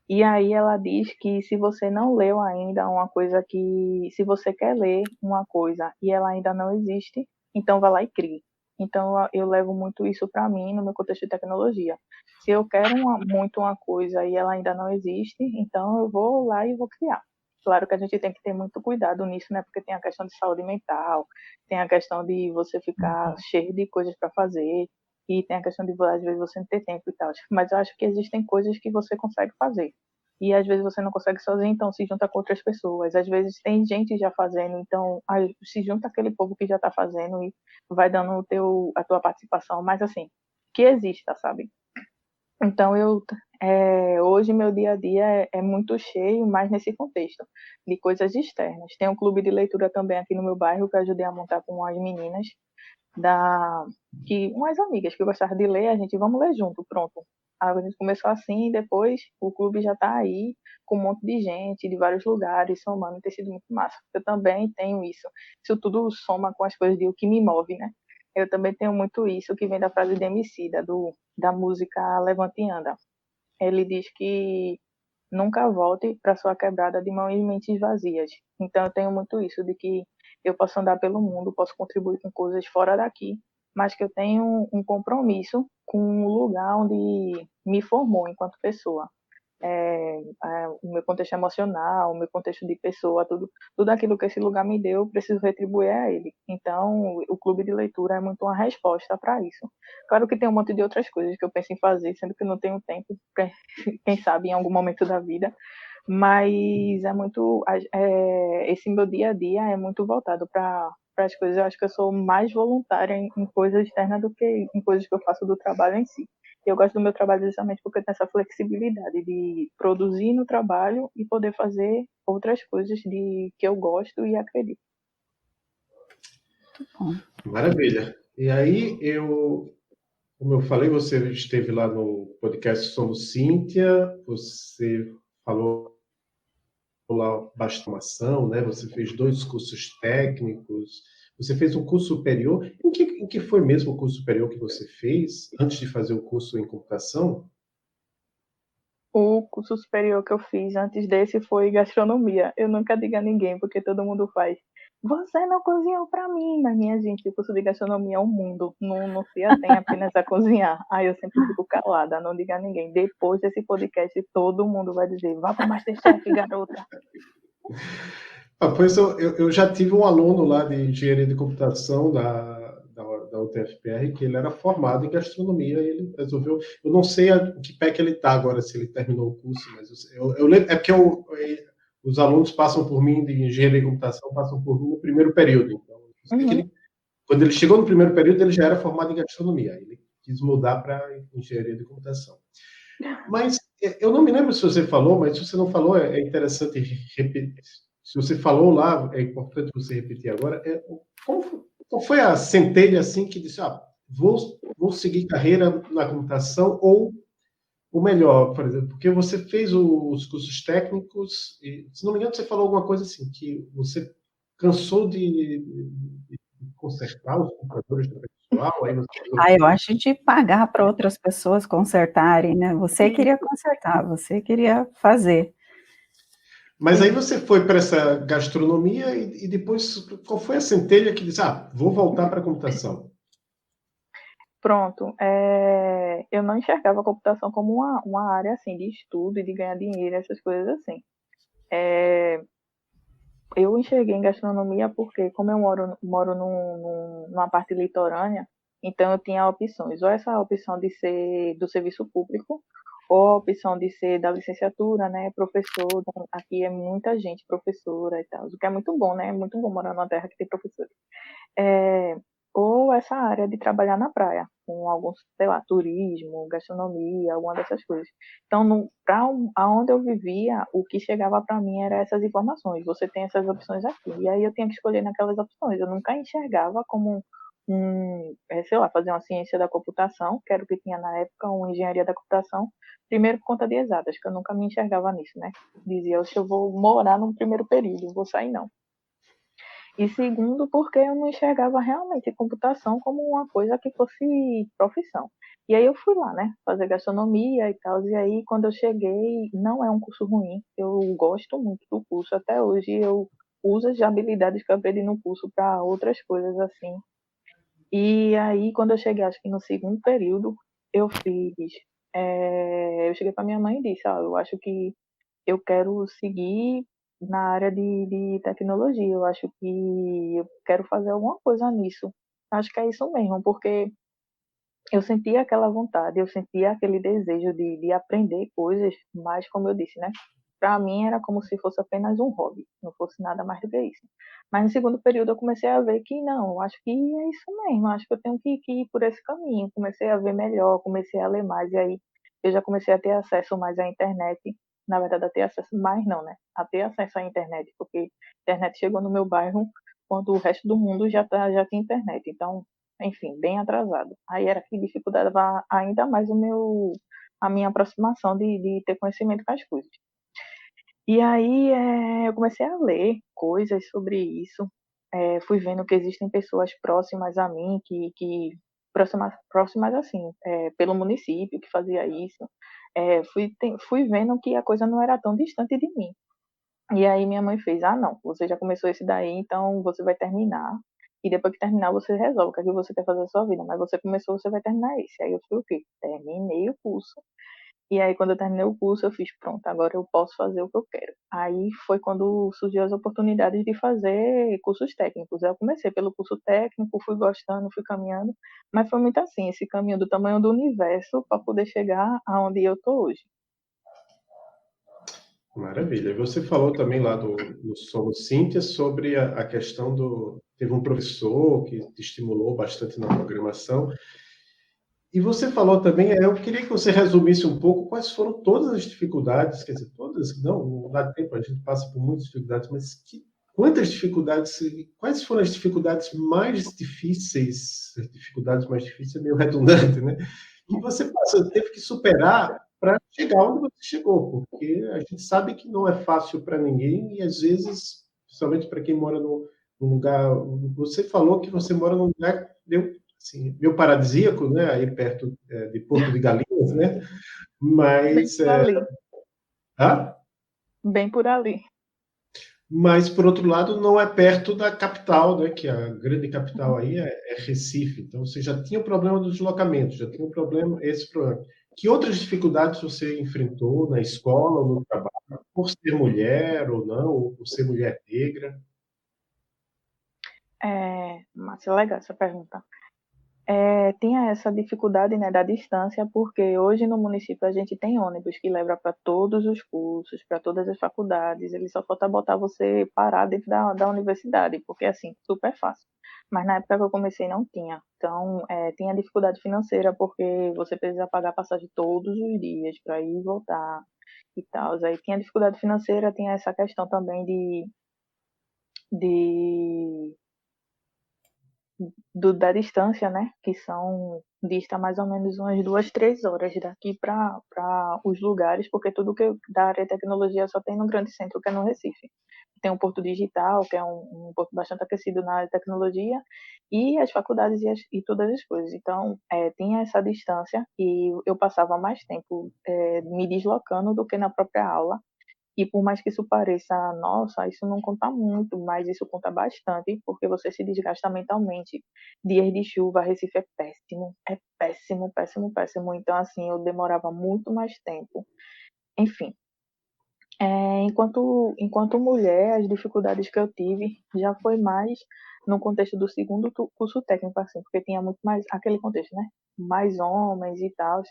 E aí ela diz que se você não leu ainda uma coisa se você quer ler uma coisa e ela ainda não existe, então vá lá e crie. Então eu levo muito isso para mim no meu contexto de tecnologia. Se eu quero muito uma coisa e ela ainda não existe, então eu vou lá e vou criar. Claro que a gente tem que ter muito cuidado nisso, né? Porque tem a questão de saúde mental, tem a questão de você ficar cheio de coisas para fazer, e tem a questão de, às vezes, você não ter tempo e tal. Mas eu acho que existem coisas que você consegue fazer. E às vezes você não consegue sozinho, então se junta com outras pessoas. Às vezes tem gente já fazendo, então se junta aquele povo que já está fazendo e vai dando a tua participação. Mas assim, que exista, sabe? Então hoje meu dia a dia é muito cheio, mas nesse contexto de coisas externas. Tem um clube de leitura também aqui no meu bairro que eu ajudei a montar com as meninas umas amigas que gostavam de ler, a gente vamos ler junto, pronto. Aí a gente começou assim, depois o clube já está aí com um monte de gente de vários lugares somando, tem sido muito massa. Eu também tenho isso. Isso tudo soma com as coisas de o que me move, né? Eu também tenho muito isso que vem da frase de Emicida, da música Levante e Anda. Ele diz que nunca volte para sua quebrada de mãos e mentes vazias. Então eu tenho muito isso de que eu posso andar pelo mundo, posso contribuir com coisas fora daqui, mas que eu tenho um compromisso com o lugar onde me formou enquanto pessoa. O meu contexto emocional, o meu contexto de pessoa, tudo aquilo que esse lugar me deu, eu preciso retribuir a ele. Então, o clube de leitura é muito uma resposta para isso. Claro que tem um monte de outras coisas que eu penso em fazer, sendo que eu não tenho tempo, quem sabe em algum momento da vida, mas esse meu dia a dia é muito voltado para as coisas. Eu acho que eu sou mais voluntária em coisas externas do que em coisas que eu faço do trabalho em si. Eu gosto do meu trabalho justamente porque tem essa flexibilidade de produzir no trabalho e poder fazer outras coisas que eu gosto e acredito. Maravilha. E aí, como eu falei, você esteve lá no podcast Somos Cíntia, você falou lá bastante ação, né? Você fez 2 cursos técnicos, você fez um curso superior. Em que foi mesmo o curso superior que você fez, antes de fazer o curso em computação? O curso superior que eu fiz antes desse foi gastronomia. Eu nunca digo a ninguém, porque todo mundo faz. Você não cozinhou para mim, mas minha gente, o curso de gastronomia é um mundo. Não se atém apenas a cozinhar. Aí eu sempre fico calada, não diga a ninguém. Depois desse podcast, todo mundo vai dizer: vá para o Masterchef, garota. Pois eu já tive um aluno lá de engenharia de computação da UTFPR, que ele era formado em gastronomia, e ele resolveu. Eu não sei em que pé que ele está agora, se ele terminou o curso, mas eu lembro, é porque os alunos passam por mim de engenharia de computação, passam por mim no primeiro período. Então, quando ele chegou no primeiro período, ele já era formado em gastronomia. Ele quis mudar para engenharia de computação. Mas eu não me lembro se você falou, mas se você não falou, é interessante repetir. Se você falou lá, é importante você repetir agora. Qual foi a centelha assim que disse, vou seguir carreira na computação ou melhor, por exemplo, porque você fez os cursos técnicos e, se não me engano, você falou alguma coisa assim, que você cansou de consertar os computadores do pessoal, aí você... eu acho de pagar para outras pessoas consertarem, né? Você queria consertar, você queria fazer. Mas aí você foi para essa gastronomia e depois, qual foi a centelha que disse, vou voltar para a computação? Pronto. Eu não enxergava a computação como uma área assim de estudo e de ganhar dinheiro, essas coisas assim. Eu enxerguei em gastronomia porque, como eu moro numa parte litorânea, então eu tinha opções. Ou essa opção de ser do serviço público, ou a opção de ser da licenciatura, né, professor. Aqui é muita gente professora e tal, o que é muito bom, né? É muito bom morar numa terra que tem professores. ou essa área de trabalhar na praia, com algum, sei lá, turismo, gastronomia, alguma dessas coisas. Então, aonde eu vivia, o que chegava para mim era essas informações. Você tem essas opções aqui. E aí eu tinha que escolher naquelas opções. Eu nunca enxergava como sei lá, fazer uma ciência da computação, que era o que tinha na época, uma engenharia da computação, primeiro por conta de exatas, que eu nunca me enxergava nisso, né? Dizia, eu vou morar no primeiro período, não vou sair não. E segundo, porque eu não enxergava realmente computação como uma coisa que fosse profissão. E aí eu fui lá, né, fazer gastronomia e tal, e aí quando eu cheguei, não é um curso ruim, eu gosto muito do curso, até hoje eu uso as habilidades que eu aprendi no curso para outras coisas assim. E aí quando eu cheguei, acho que no segundo período, eu fiz, eu cheguei para minha mãe e disse, eu acho que eu quero seguir na área de tecnologia. Eu acho que eu quero fazer alguma coisa nisso. Acho que é isso mesmo, porque eu sentia aquela vontade, eu sentia aquele desejo de aprender coisas, mas como eu disse, né? Para mim era como se fosse apenas um hobby, não fosse nada mais do que isso. Mas no segundo período eu comecei a ver que não, acho que é isso mesmo, acho que eu tenho que ir por esse caminho. Comecei a ver melhor, comecei a ler mais, e aí eu já comecei a ter acesso mais à internet. Na verdade, a ter acesso mais não, né? A ter acesso à internet, porque a internet chegou no meu bairro quando o resto do mundo já tinha internet. Então, enfim, bem atrasado. Aí era que dificultava ainda mais a minha aproximação de ter conhecimento com as coisas. E aí eu comecei a ler coisas sobre isso, fui vendo que existem pessoas próximas a mim, que próximas assim, pelo município que fazia isso, fui vendo que a coisa não era tão distante de mim. E aí minha mãe fez, não, você já começou esse daí, então você vai terminar. E depois que terminar, você resolve o que é que você quer fazer da sua vida. Mas você começou, você vai terminar esse. Aí eu fui o quê? Terminei o curso. E aí quando eu terminei o curso, eu fiz, pronto, agora eu posso fazer o que eu quero. Aí foi quando surgiu as oportunidades de fazer cursos técnicos. Eu comecei pelo curso técnico, fui gostando, fui caminhando. Mas foi muito assim, esse caminho do tamanho do universo para poder chegar aonde eu tô hoje. Maravilha. Você falou também lá do Somos Cíntia sobre a questão do... Teve um professor que te estimulou bastante na programação. E você falou também, eu queria que você resumisse um pouco quais foram todas as dificuldades, quer dizer, todas, não dá tempo, a gente passa por muitas dificuldades, mas quantas dificuldades, quais foram as dificuldades mais difíceis, as dificuldades mais difíceis é meio redundante, né? Que você teve que superar para chegar onde você chegou, porque a gente sabe que não é fácil para ninguém e às vezes, principalmente para quem mora num lugar, você falou que você mora num lugar assim, meio paradisíaco, né? Aí perto de Porto de Galinhas, né? Bem Mas, por ali. Bem por ali. Mas por outro lado, não é perto da capital, né? Que a grande capital aí é Recife. Então você já tinha o problema do deslocamento, já tinha esse problema. Que outras dificuldades você enfrentou na escola ou no trabalho, por ser mulher ou não, ou por ser mulher negra? Márcia, legal essa pergunta. Tinha essa dificuldade, né, da distância, porque hoje no município a gente tem ônibus que leva para todos os cursos, para todas as faculdades, ele só falta botar você parar dentro da universidade, porque assim, super fácil. Mas na época que eu comecei não tinha. Então, tinha dificuldade financeira, porque você precisa pagar passagem todos os dias para ir e voltar e tal. Aí tinha dificuldade financeira, tinha essa questão também de da distância, né? Que dista mais ou menos umas 2, 3 horas daqui para os lugares, porque tudo que da área de tecnologia só tem no grande centro, que é no Recife. Tem um Porto Digital, que é um porto bastante aquecido na área de tecnologia, e as faculdades e todas as coisas. Então, tinha essa distância e eu passava mais tempo me deslocando do que na própria aula. E por mais que isso pareça, nossa, isso não conta muito, mas isso conta bastante, porque você se desgasta mentalmente. Dias de chuva, Recife é péssimo, péssimo, péssimo. Então, assim, eu demorava muito mais tempo. Enfim, enquanto mulher, as dificuldades que eu tive já foi mais no contexto do segundo curso técnico, assim, porque tinha muito mais aquele contexto, né? Mais homens e tal.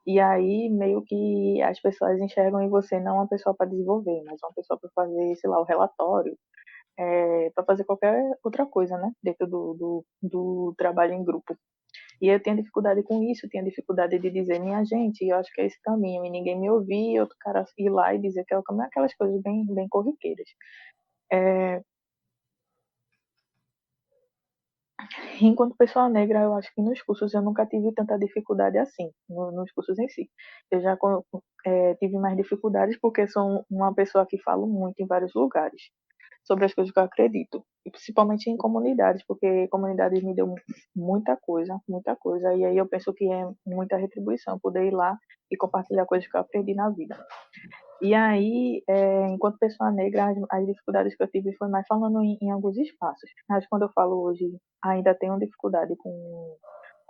E aí, meio que as pessoas enxergam em você não uma pessoa para desenvolver, mas uma pessoa para fazer, sei lá, o relatório, para fazer qualquer outra coisa, né? Dentro do trabalho em grupo. E eu tinha dificuldade com isso, eu tinha dificuldade de dizer, minha gente, eu acho que é esse caminho, e ninguém me ouvia, outro cara ir lá e dizer que é o caminho, aquelas coisas bem, bem corriqueiras. Enquanto pessoa negra, eu acho que nos cursos eu nunca tive tanta dificuldade assim, nos cursos em si. Eu já tive mais dificuldades porque sou uma pessoa que falo muito em vários lugares sobre as coisas que eu acredito, e principalmente em comunidades, porque comunidades me deu muita coisa, e aí eu penso que é muita retribuição poder ir lá e compartilhar coisas que eu aprendi na vida. E aí, enquanto pessoa negra, as dificuldades que eu tive foi mais falando em alguns espaços. Mas quando eu falo hoje, ainda tenho dificuldade com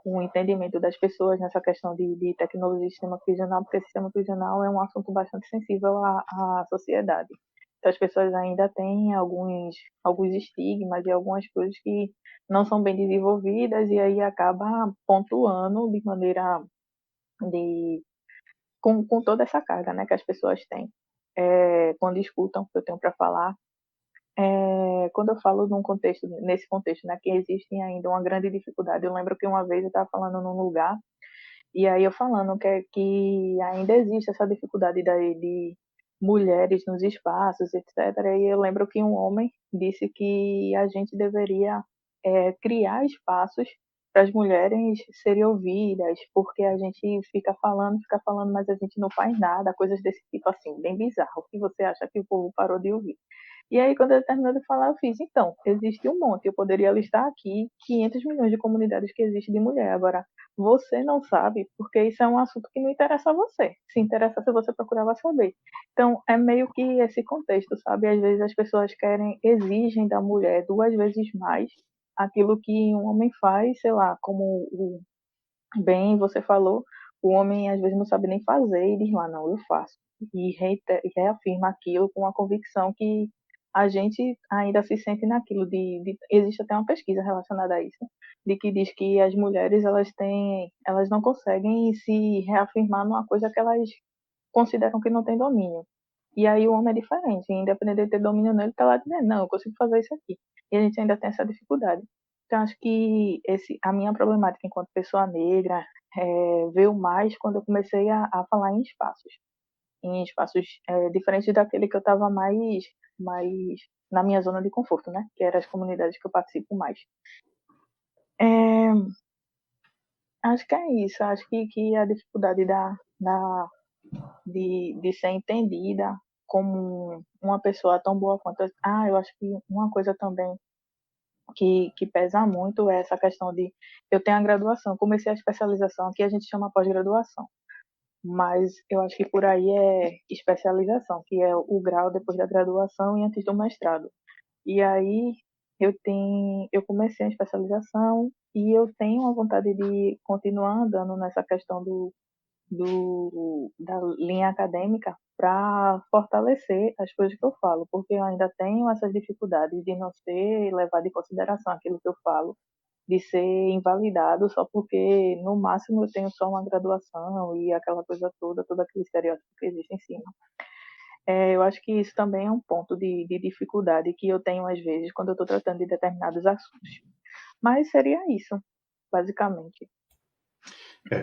o entendimento das pessoas nessa questão de tecnologia e sistema prisional, porque o sistema prisional é um assunto bastante sensível à sociedade. Então, as pessoas ainda têm alguns estigmas e algumas coisas que não são bem desenvolvidas, e aí acaba pontuando de maneira com toda essa carga, né, que as pessoas têm quando escutam o que eu tenho para falar. Quando eu falo nesse contexto, né, que existe ainda uma grande dificuldade. Eu lembro que uma vez eu estava falando num lugar, e aí eu falando que ainda existe essa dificuldade de mulheres nos espaços, etc. E eu lembro que um homem disse que a gente deveria criar espaços para as mulheres serem ouvidas, porque a gente fica falando, mas a gente não faz nada, coisas desse tipo assim, bem bizarro, que você acha que o povo parou de ouvir. E aí, quando ele terminou de falar, eu fiz, então, existe um monte, eu poderia listar aqui 500 milhões de comunidades que existem de mulher, agora, você não sabe, porque isso é um assunto que não interessa a você, se interessa se você procurar, vai saber. Então, é meio que esse contexto, sabe? Às vezes as pessoas exigem da mulher 2 vezes mais aquilo que um homem faz, sei lá, como bem você falou, o homem às vezes não sabe nem fazer e diz lá, não, eu faço. E reafirma aquilo com a convicção que a gente ainda se sente naquilo. Existe até uma pesquisa relacionada a isso, de que diz que as mulheres elas não conseguem se reafirmar numa coisa que elas consideram que não tem domínio. E aí o homem é diferente, independente de ter domínio nele, está lá dizendo, não, eu consigo fazer isso aqui. E a gente ainda tem essa dificuldade. Então, acho que a minha problemática enquanto pessoa negra veio mais quando eu comecei a falar em espaços diferentes daquele que eu estava mais na minha zona de conforto, né? Que eram as comunidades que eu participo mais. Acho que é isso. Acho que a dificuldade de ser entendida como uma pessoa tão boa quanto... eu acho que uma coisa também que pesa muito é essa questão de... Eu tenho a graduação, comecei a especialização, que a gente chama pós-graduação, mas eu acho que por aí é especialização, que é o grau depois da graduação e antes do mestrado. E aí eu comecei a especialização e eu tenho a vontade de continuar andando nessa questão da linha acadêmica para fortalecer as coisas que eu falo, porque eu ainda tenho essas dificuldades de não ser levado em consideração aquilo que eu falo, de ser invalidado só porque no máximo eu tenho só uma graduação e aquela coisa toda, todo aquele estereótipo que existe em cima. Eu acho que isso também é um ponto de dificuldade que eu tenho às vezes quando eu estou tratando de determinados assuntos. Mas seria isso, basicamente.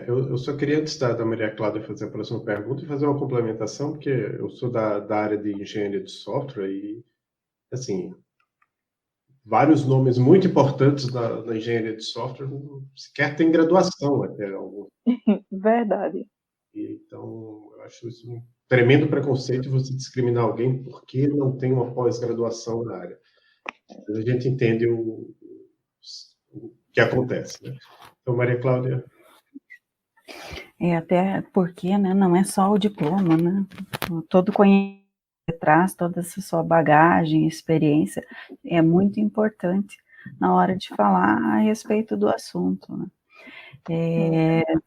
Eu só queria, antes da Maria Cláudia fazer a próxima pergunta, fazer uma complementação, porque eu sou da área de engenharia de software e, assim, vários nomes muito importantes na engenharia de software sequer têm graduação até algum. Verdade. Então, eu acho isso um tremendo preconceito você discriminar alguém porque não tem uma pós-graduação na área. A gente entende o que acontece, né? Então, Maria Cláudia. Até porque, né, não é só o diploma, né? Todo conhecimento que traz, toda essa sua bagagem, experiência, é muito importante na hora de falar a respeito do assunto, né?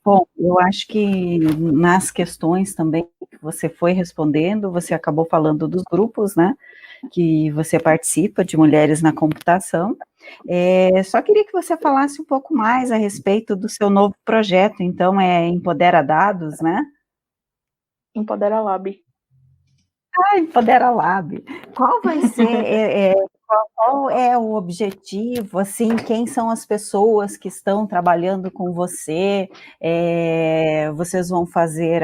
Bom, eu acho que nas questões também que você foi respondendo, você acabou falando dos grupos, né, que você participa, de mulheres na computação. Só queria que você falasse um pouco mais a respeito do seu novo projeto, então, Empodera Dados, né? Empodera Lab. Empodera Lab. Qual vai ser qual é o objetivo, assim, quem são as pessoas que estão trabalhando com você? Vocês vão fazer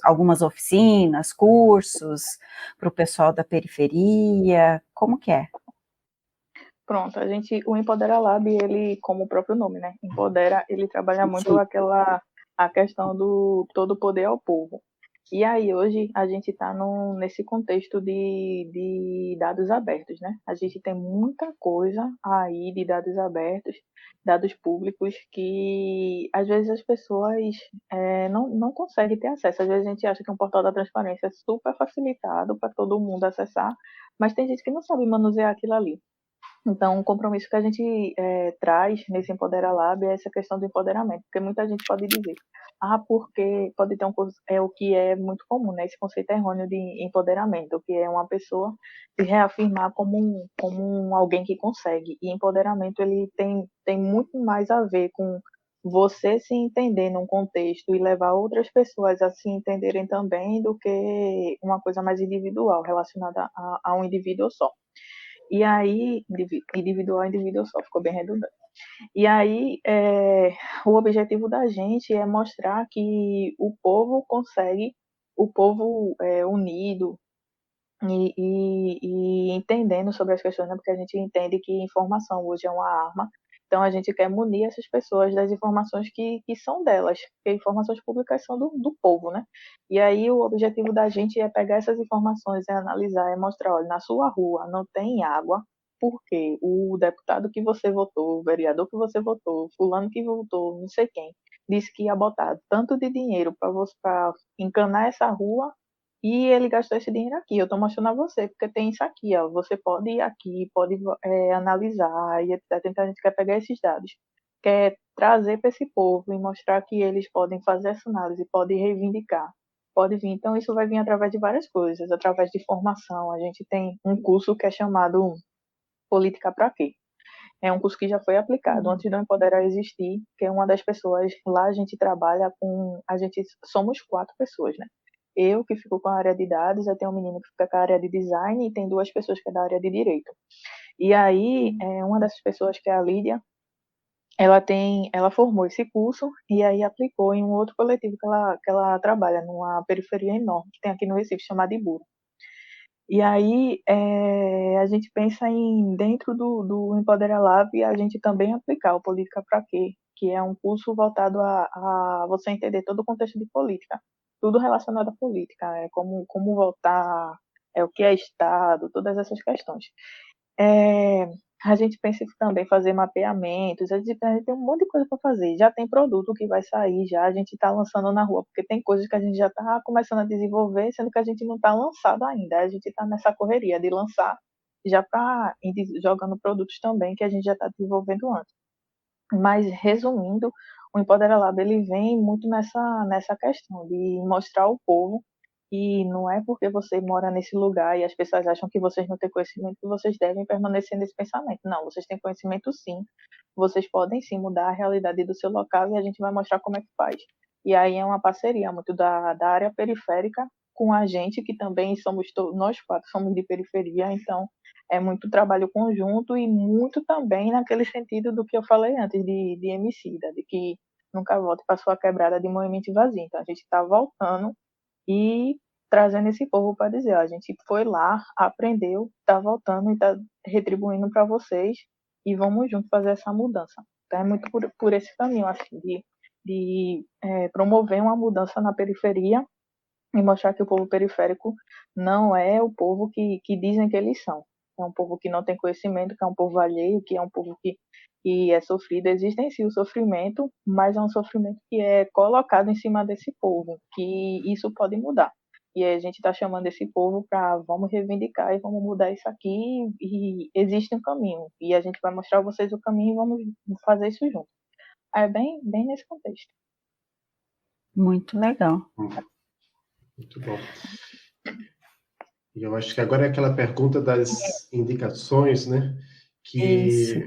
algumas oficinas, cursos para o pessoal da periferia? Como que é? Pronto, o Empodera Lab, ele, como o próprio nome, né? Empodera, ele trabalha muito a questão do todo poder ao povo. E aí, hoje, a gente está nesse contexto de dados abertos, né? A gente tem muita coisa aí de dados abertos, dados públicos, que às vezes as pessoas não conseguem ter acesso. Às vezes a gente acha que um portal da transparência é super facilitado para todo mundo acessar, mas tem gente que não sabe manusear aquilo ali. Então, o compromisso que a gente traz nesse Empodera Lab é essa questão do empoderamento, porque muita gente pode dizer, porque pode ter o que é muito comum, né? Esse conceito errôneo de empoderamento, que é uma pessoa se reafirmar como alguém que consegue. E empoderamento, ele tem muito mais a ver com você se entender num contexto e levar outras pessoas a se entenderem também do que uma coisa mais individual, relacionada a um indivíduo só. E aí, individual, indivíduo só, ficou bem redundante. E aí, o objetivo da gente é mostrar que o povo consegue, o povo unido e entendendo sobre as questões, né? Porque a gente entende que informação hoje é uma arma. Então, a gente quer munir essas pessoas das informações que são delas, porque informações públicas são do povo, né? E aí, o objetivo da gente é pegar essas informações, é analisar, é mostrar, olha, na sua rua não tem água, porque o deputado que você votou, o vereador que você votou, fulano que votou, não sei quem, disse que ia botar tanto de dinheiro para encanar essa rua e ele gastou esse dinheiro aqui. Eu estou mostrando a você, porque tem isso aqui, ó. Você pode ir aqui, pode analisar e etc. Então a gente quer pegar esses dados, quer trazer para esse povo e mostrar que eles podem fazer essa análise, podem reivindicar, pode vir. Então isso vai vir através de várias coisas, através de formação. A gente tem um curso que é chamado Política para Quê? É um curso que já foi aplicado antes do Empoderar existir, que é uma das pessoas, lá a gente trabalha somos 4 pessoas, né? Eu, que fico com a área de dados, eu tenho um menino que fica com a área de design e tem 2 pessoas que é da área de direito. E aí, uma dessas pessoas, que é a Lídia, ela formou esse curso e aí aplicou em um outro coletivo que ela trabalha, numa periferia enorme, que tem aqui no Recife, chamada Iburo. E aí, a gente pensa dentro do Empodera Lab, a gente também aplicar o Política para Quê? Que é um curso voltado a você entender todo o contexto de política, tudo relacionado à política, como votar, o que é Estado, todas essas questões. A gente pensa em também fazer mapeamentos, a gente tem um monte de coisa para fazer. Já tem produto que vai sair, já a gente está lançando na rua, porque tem coisas que a gente já está começando a desenvolver, sendo que a gente não está lançado ainda. A gente está nessa correria de lançar, já para jogando produtos também que a gente já está desenvolvendo antes. Mas, resumindo, o Empodera Lab ele vem muito nessa questão de mostrar ao povo que não é porque você mora nesse lugar e as pessoas acham que vocês não têm conhecimento que vocês devem permanecer nesse pensamento. Não, vocês têm conhecimento sim. Vocês podem sim mudar a realidade do seu local e a gente vai mostrar como é que faz. E aí é uma parceria muito da área periférica com a gente, que também nós 4 somos de periferia, então é muito trabalho conjunto e muito também naquele sentido do que eu falei antes de Emicida, de que nunca volte para sua quebrada de movimento vazio. Então a gente está voltando e trazendo esse povo para dizer, ó, a gente foi lá, aprendeu, está voltando e está retribuindo para vocês e vamos juntos fazer essa mudança. Então é muito por esse caminho, assim, de promover uma mudança na periferia e mostrar que o povo periférico não é o povo que dizem que eles são. É um povo que não tem conhecimento, que é um povo alheio, que é um povo que é sofrido. Existe em si o sofrimento, mas é um sofrimento que é colocado em cima desse povo, que isso pode mudar. E a gente está chamando esse povo para vamos reivindicar e vamos mudar isso aqui, e existe um caminho. E a gente vai mostrar a vocês o caminho e vamos fazer isso junto. É bem nesse contexto. Muito legal. Muito bom. E eu acho que agora é aquela pergunta das indicações, né? Isso.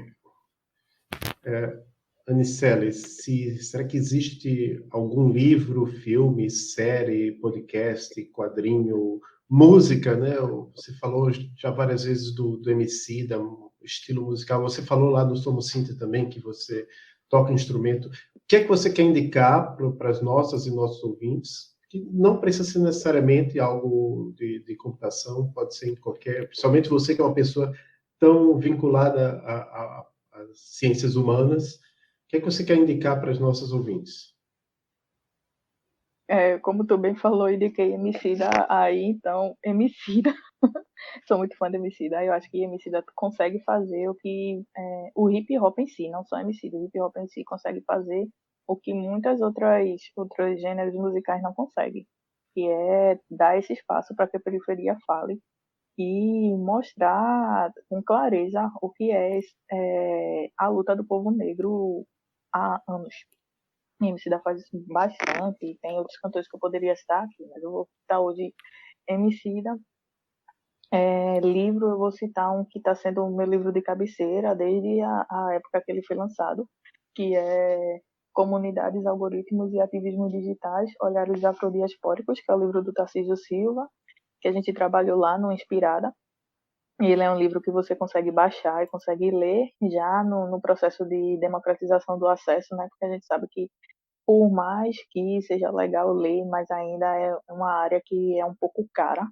Anicele, será que existe algum livro, filme, série, podcast, quadrinho, música, né? Você falou já várias vezes do Emicida, o estilo musical. Você falou lá no Somos Cinta também que você toca instrumento. O que é que você quer indicar para as nossas e nossos ouvintes? Que não precisa ser necessariamente algo de computação, pode ser em qualquer... Principalmente você que é uma pessoa tão vinculada às ciências humanas. O que é que você quer indicar para as nossas ouvintes? Como tu bem falou, indiquei Emicida aí, então, Emicida, sou muito fã de Emicida, eu acho que Emicida consegue fazer o que o hip hop em si, não só Emicida, o hip hop em si consegue fazer o que muitas outros gêneros musicais não conseguem, que é dar esse espaço para que a periferia fale e mostrar com clareza o que é a luta do povo negro há anos. Emicida faz isso bastante, tem outros cantores que eu poderia citar aqui, mas eu vou citar hoje Emicida. Livro, eu vou citar um que está sendo o meu livro de cabeceira desde a época que ele foi lançado, que é Comunidades, Algoritmos e Ativismos Digitais, Olhares Afrodiaspóricos, que é o livro do Tarcísio Silva, que a gente trabalhou lá no Inspirada. E ele é um livro que você consegue baixar e consegue ler já no processo de democratização do acesso, né? Porque a gente sabe que por mais que seja legal ler, mas ainda é uma área que é um pouco cara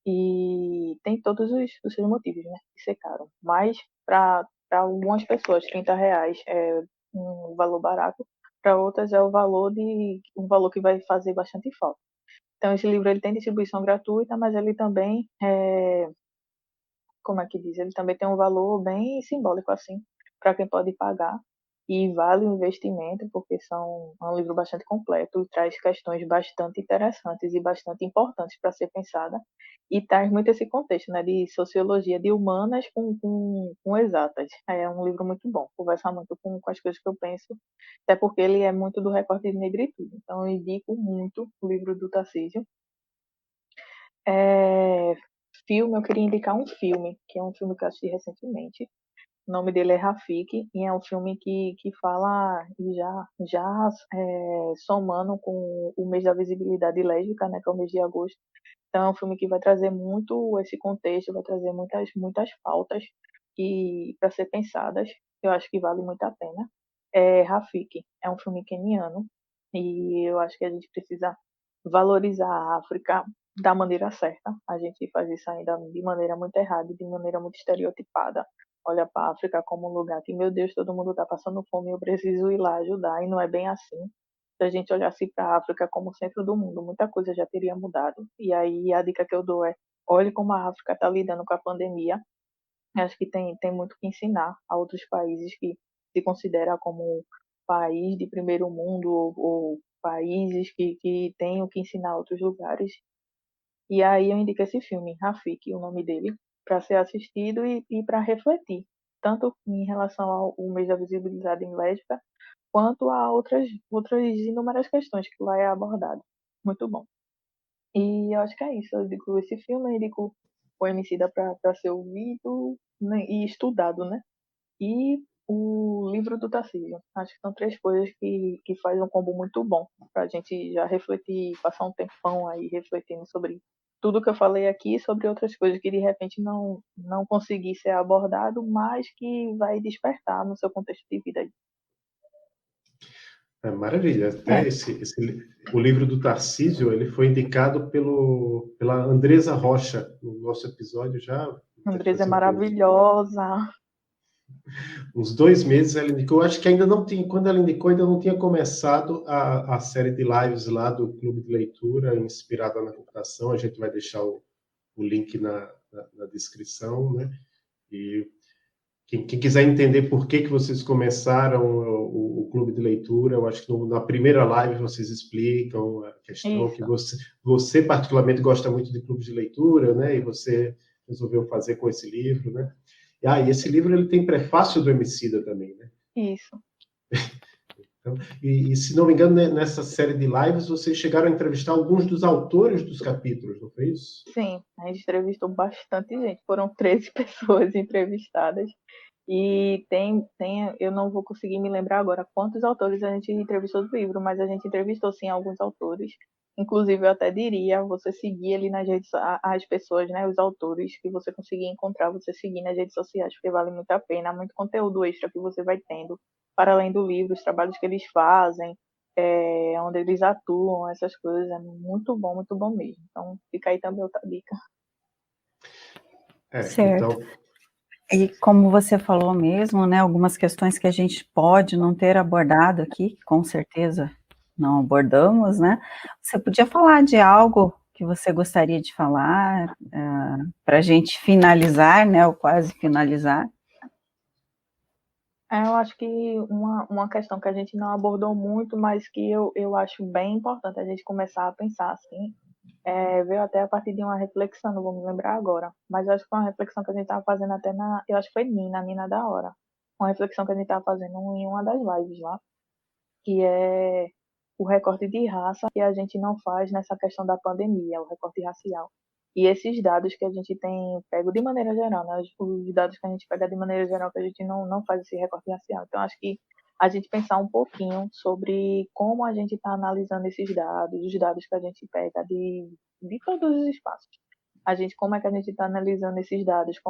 e tem todos os seus motivos, né, de ser caro. Mas para algumas pessoas, R$ 30 é um valor barato, para outras é um valor que vai fazer bastante falta. Então esse livro ele tem distribuição gratuita, mas ele também como é que diz? Ele também tem um valor bem simbólico, assim, para quem pode pagar. E vale o investimento, porque é um livro bastante completo e traz questões bastante interessantes e bastante importantes para ser pensada. E traz muito esse contexto, né, de sociologia de humanas com exatas. É um livro muito bom, conversa muito com as coisas que eu penso, até porque ele é muito do recorte de negritude. Então, eu indico muito o livro do Tarcísio. É, Filme, eu queria indicar um filme, que é um filme que eu assisti recentemente. O nome dele é Rafiki, e é um filme que fala, somando com o mês da visibilidade lésbica, né, que é o mês de agosto. Então, é um filme que vai trazer muito esse contexto, vai trazer muitas pautas para ser pensadas. Eu acho que vale muito a pena. Rafiki é um filme queniano, e eu acho que a gente precisa valorizar a África da maneira certa. A gente faz isso ainda de maneira muito errada, de maneira muito estereotipada. Olha para a África como um lugar que, meu Deus, todo mundo está passando fome, eu preciso ir lá ajudar, e não é bem assim. Se a gente olhasse para a África como o centro do mundo, muita coisa já teria mudado. E aí a dica que eu dou é: olhe como a África está lidando com a pandemia. Eu acho que tem muito que ensinar a outros países que se considera como país de primeiro mundo ou países que têm o que ensinar a outros lugares. E aí eu indico esse filme, Rafiki, o nome dele, para ser assistido e para refletir, tanto em relação ao mês da visibilidade em lésbica, quanto a outras inúmeras questões que lá é abordado. Muito bom. E eu acho que é isso. Eu indico esse filme, eu indico o Emicida para ser ouvido, né, e estudado, né? E o livro do Tarcísio. Acho que são três coisas que fazem um combo muito bom para a gente já refletir, passar um tempão aí refletindo sobre tudo que eu falei aqui, sobre outras coisas que de repente não consegui ser abordado, mas que vai despertar no seu contexto de vida. Maravilha. Até É, o livro do Tarcísio, ele foi indicado pela Andresa Rocha no nosso episódio já. Deve Andresa é fazer maravilhosa. uns 2 meses ela indicou. Acho que ainda não tinha, quando ela indicou, ainda não tinha começado a série de lives lá do Clube de Leitura, inspirada na computação. A gente vai deixar o link na descrição, né? E quem quiser entender por que vocês começaram o clube de leitura, eu acho que na primeira live vocês explicam a questão que Isso. você particularmente gosta muito de clubes de leitura, né? E você resolveu fazer com esse livro, né? E esse livro ele tem prefácio do Emicida também, né? Isso. Então, se não me engano, nessa série de lives vocês chegaram a entrevistar alguns dos autores dos capítulos, não foi isso? Sim, a gente entrevistou bastante gente. Foram 13 pessoas entrevistadas. E eu não vou conseguir me lembrar agora quantos autores a gente entrevistou do livro, mas a gente entrevistou sim alguns autores. Inclusive, eu até diria você seguir ali nas redes, as pessoas, né, os autores que você conseguir encontrar, você seguir nas redes sociais, porque vale muito a pena, muito conteúdo extra que você vai tendo, para além do livro, os trabalhos que eles fazem, onde eles atuam, essas coisas, é muito bom mesmo. Então, fica aí também outra dica. Certo. Então, E como você falou mesmo, né, algumas questões que a gente pode não ter abordado aqui, que com certeza não abordamos, né? Você podia falar de algo que você gostaria de falar, para a gente finalizar, né, ou quase finalizar? Eu acho que uma questão que a gente não abordou muito, mas que eu acho bem importante a gente começar a pensar assim, veio até a partir de uma reflexão, não vou me lembrar agora, mas eu acho que foi uma reflexão que a gente estava fazendo até eu acho que foi Nina da Hora, uma reflexão que a gente estava fazendo em uma das lives lá, que é o recorte de raça que a gente não faz nessa questão da pandemia, o recorte racial. E esses dados que a gente tem pego de maneira geral, né? Os dados que a gente pega de maneira geral, que a gente não faz esse recorte racial. Então, acho que a gente pensar um pouquinho sobre como a gente está analisando esses dados, os dados que a gente pega de todos os espaços. Como é que a gente está analisando esses dados, o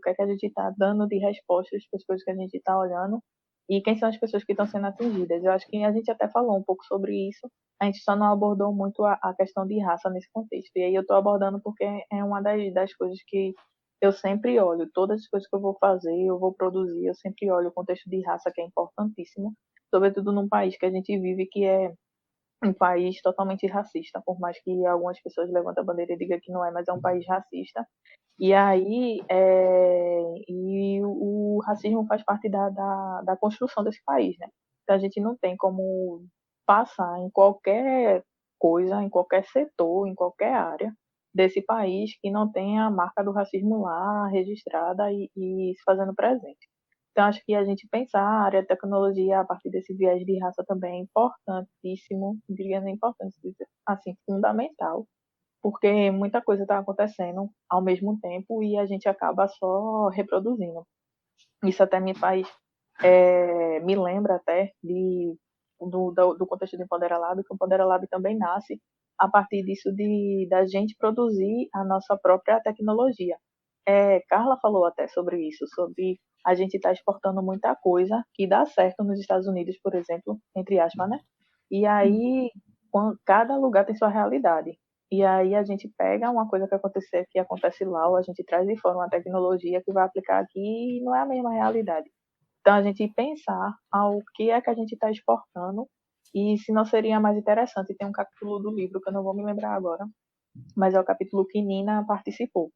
que é que a gente está dando de respostas para as coisas que a gente está olhando e quem são as pessoas que estão sendo atingidas. Eu acho que a gente até falou um pouco sobre isso, a gente só não abordou muito a questão de raça nesse contexto. E aí eu estou abordando porque é uma das coisas que eu sempre olho. Todas as coisas que eu vou fazer, eu vou produzir, eu sempre olho o contexto de raça, que é importantíssimo, sobretudo num país que a gente vive, que é um país totalmente racista, por mais que algumas pessoas levantem a bandeira e digam que não é, mas é um país racista. E aí, o racismo faz parte da construção desse país, né? Então a gente não tem como passar em qualquer coisa, em qualquer setor, em qualquer área desse país que não tenha a marca do racismo lá registrada e se fazendo presente. Então, acho que a gente pensar a área de tecnologia a partir desse viés de raça também é importantíssimo, diria nem importante, assim, fundamental, porque muita coisa está acontecendo ao mesmo tempo e a gente acaba só reproduzindo. Isso até me lembra até do contexto do Empodera Lab, que o Empodera Lab também nasce a partir disso da gente produzir a nossa própria tecnologia. Carla falou até sobre isso, sobre a gente estar exportando muita coisa que dá certo nos Estados Unidos, por exemplo, entre aspas, né? E aí, cada lugar tem sua realidade. E aí a gente pega uma coisa que acontece lá, ou a gente traz de fora uma tecnologia que vai aplicar aqui e não é a mesma realidade. Então a gente pensar ao que é que a gente está exportando e se não seria mais interessante. Tem um capítulo do livro que eu não vou me lembrar agora, mas é o capítulo que Nina participou.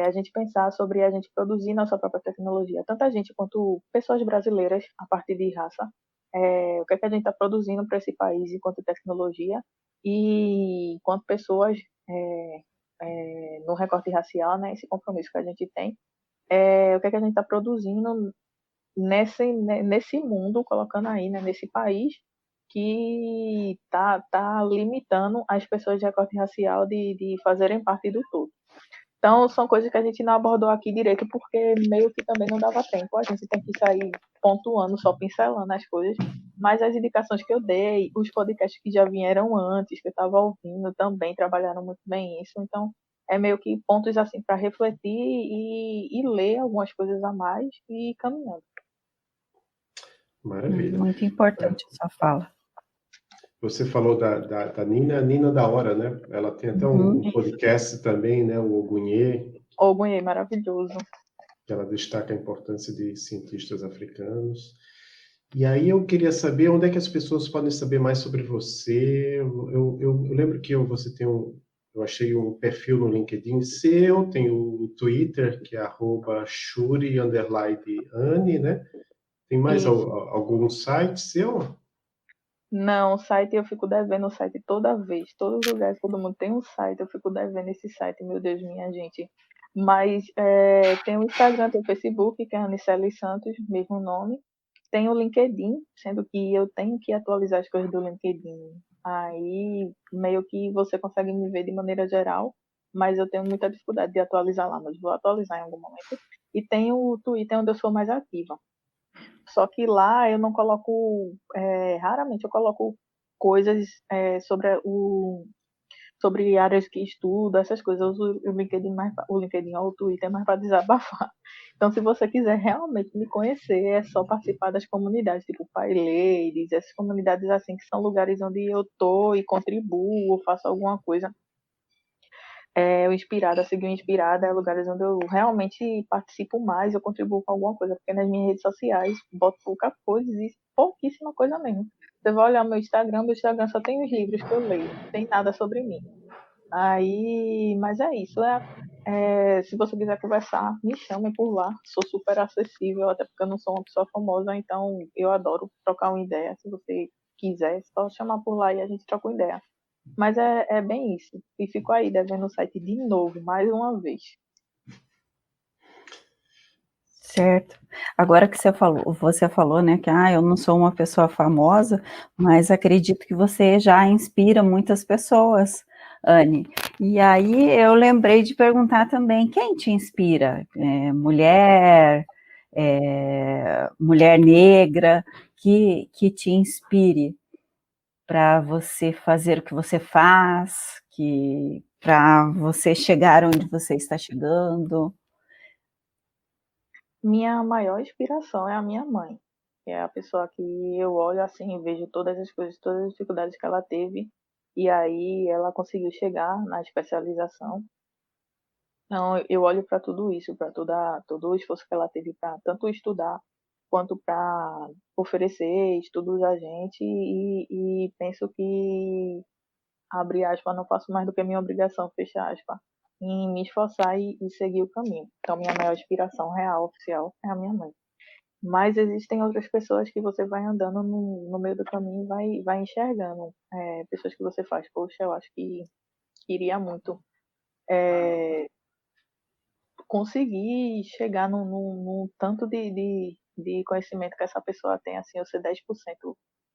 A gente pensar sobre a gente produzir nossa própria tecnologia, tanto a gente quanto pessoas brasileiras a partir de raça, o que é que a gente está produzindo para esse país enquanto tecnologia e enquanto pessoas no recorte racial, né, esse compromisso que a gente tem, o que é que a gente está produzindo nesse mundo, colocando aí, né, nesse país que tá limitando as pessoas de recorte racial de fazerem parte do todo. Então, são coisas que a gente não abordou aqui direito, porque meio que também não dava tempo. A gente tem que sair pontuando, só pincelando as coisas. Mas as indicações que eu dei, os podcasts que já vieram antes, que eu estava ouvindo, também trabalharam muito bem isso. Então, é meio que pontos assim para refletir e ler algumas coisas a mais e ir caminhando. Maravilha. Muito importante a sua fala. Você falou da Nina da Hora, né? Ela tem até um podcast também, né? O Ogunhê. Ogunhê, maravilhoso. Que ela destaca a importância de cientistas africanos. E aí eu queria saber onde é que as pessoas podem saber mais sobre você. Eu lembro que você tem eu achei um perfil no LinkedIn seu, tem o Twitter, que é @shuri_Anne, né? Tem mais algum site seu? Não, o site eu fico devendo o site toda vez. Todos os lugares, todo mundo tem um site, eu fico devendo esse site, meu Deus, minha gente. Mas tem o Instagram, tem o Facebook, que é Anicele Santos, mesmo nome. Tem o LinkedIn, sendo que eu tenho que atualizar as coisas do LinkedIn. Aí meio que você consegue me ver de maneira geral, mas eu tenho muita dificuldade de atualizar lá, mas vou atualizar em algum momento. E tem o Twitter, onde eu sou mais ativa. Só que lá eu não coloco, raramente eu coloco coisas sobre áreas que estudo, essas coisas. Eu uso o LinkedIn ou o Twitter mais para desabafar. Então, se você quiser realmente me conhecer, é só participar das comunidades, tipo Pai Ladies, essas comunidades assim, que são lugares onde eu tô e contribuo, faço alguma coisa. O Inspirada, seguir o Inspirada, é lugares onde eu realmente participo mais, eu contribuo com alguma coisa, porque nas minhas redes sociais boto pouca coisa e pouquíssima coisa mesmo. Você vai olhar meu Instagram só tem os livros que eu leio, não tem nada sobre mim. Aí, mas é isso. Se você quiser conversar, me chame por lá. Sou super acessível, até porque eu não sou uma pessoa famosa, então eu adoro trocar uma ideia. Se você quiser, é só chamar por lá e a gente troca uma ideia. Mas é bem isso. E fico aí devendo o site de novo, mais uma vez. Certo. Agora que você falou, né, que eu não sou uma pessoa famosa, mas acredito que você já inspira muitas pessoas, Anne. E aí eu lembrei de perguntar também, quem te inspira? Mulher negra, que te inspire para você fazer o que você faz, para você chegar onde você está chegando? Minha maior inspiração é a minha mãe, que é a pessoa que eu olho assim e vejo todas as coisas, todas as dificuldades que ela teve, e aí ela conseguiu chegar na especialização. Então, eu olho para tudo isso, para todo o esforço que ela teve para tanto estudar quanto para oferecer estudos a gente, e penso que, abre aspas, não faço mais do que minha obrigação, fecha aspas, em me esforçar e seguir o caminho. Então, minha maior inspiração real, oficial, é a minha mãe. Mas existem outras pessoas que você vai andando no meio do caminho e vai enxergando. Pessoas que você faz, poxa, eu acho que queria muito conseguir chegar num tanto de conhecimento que essa pessoa tem, assim, eu ser 10%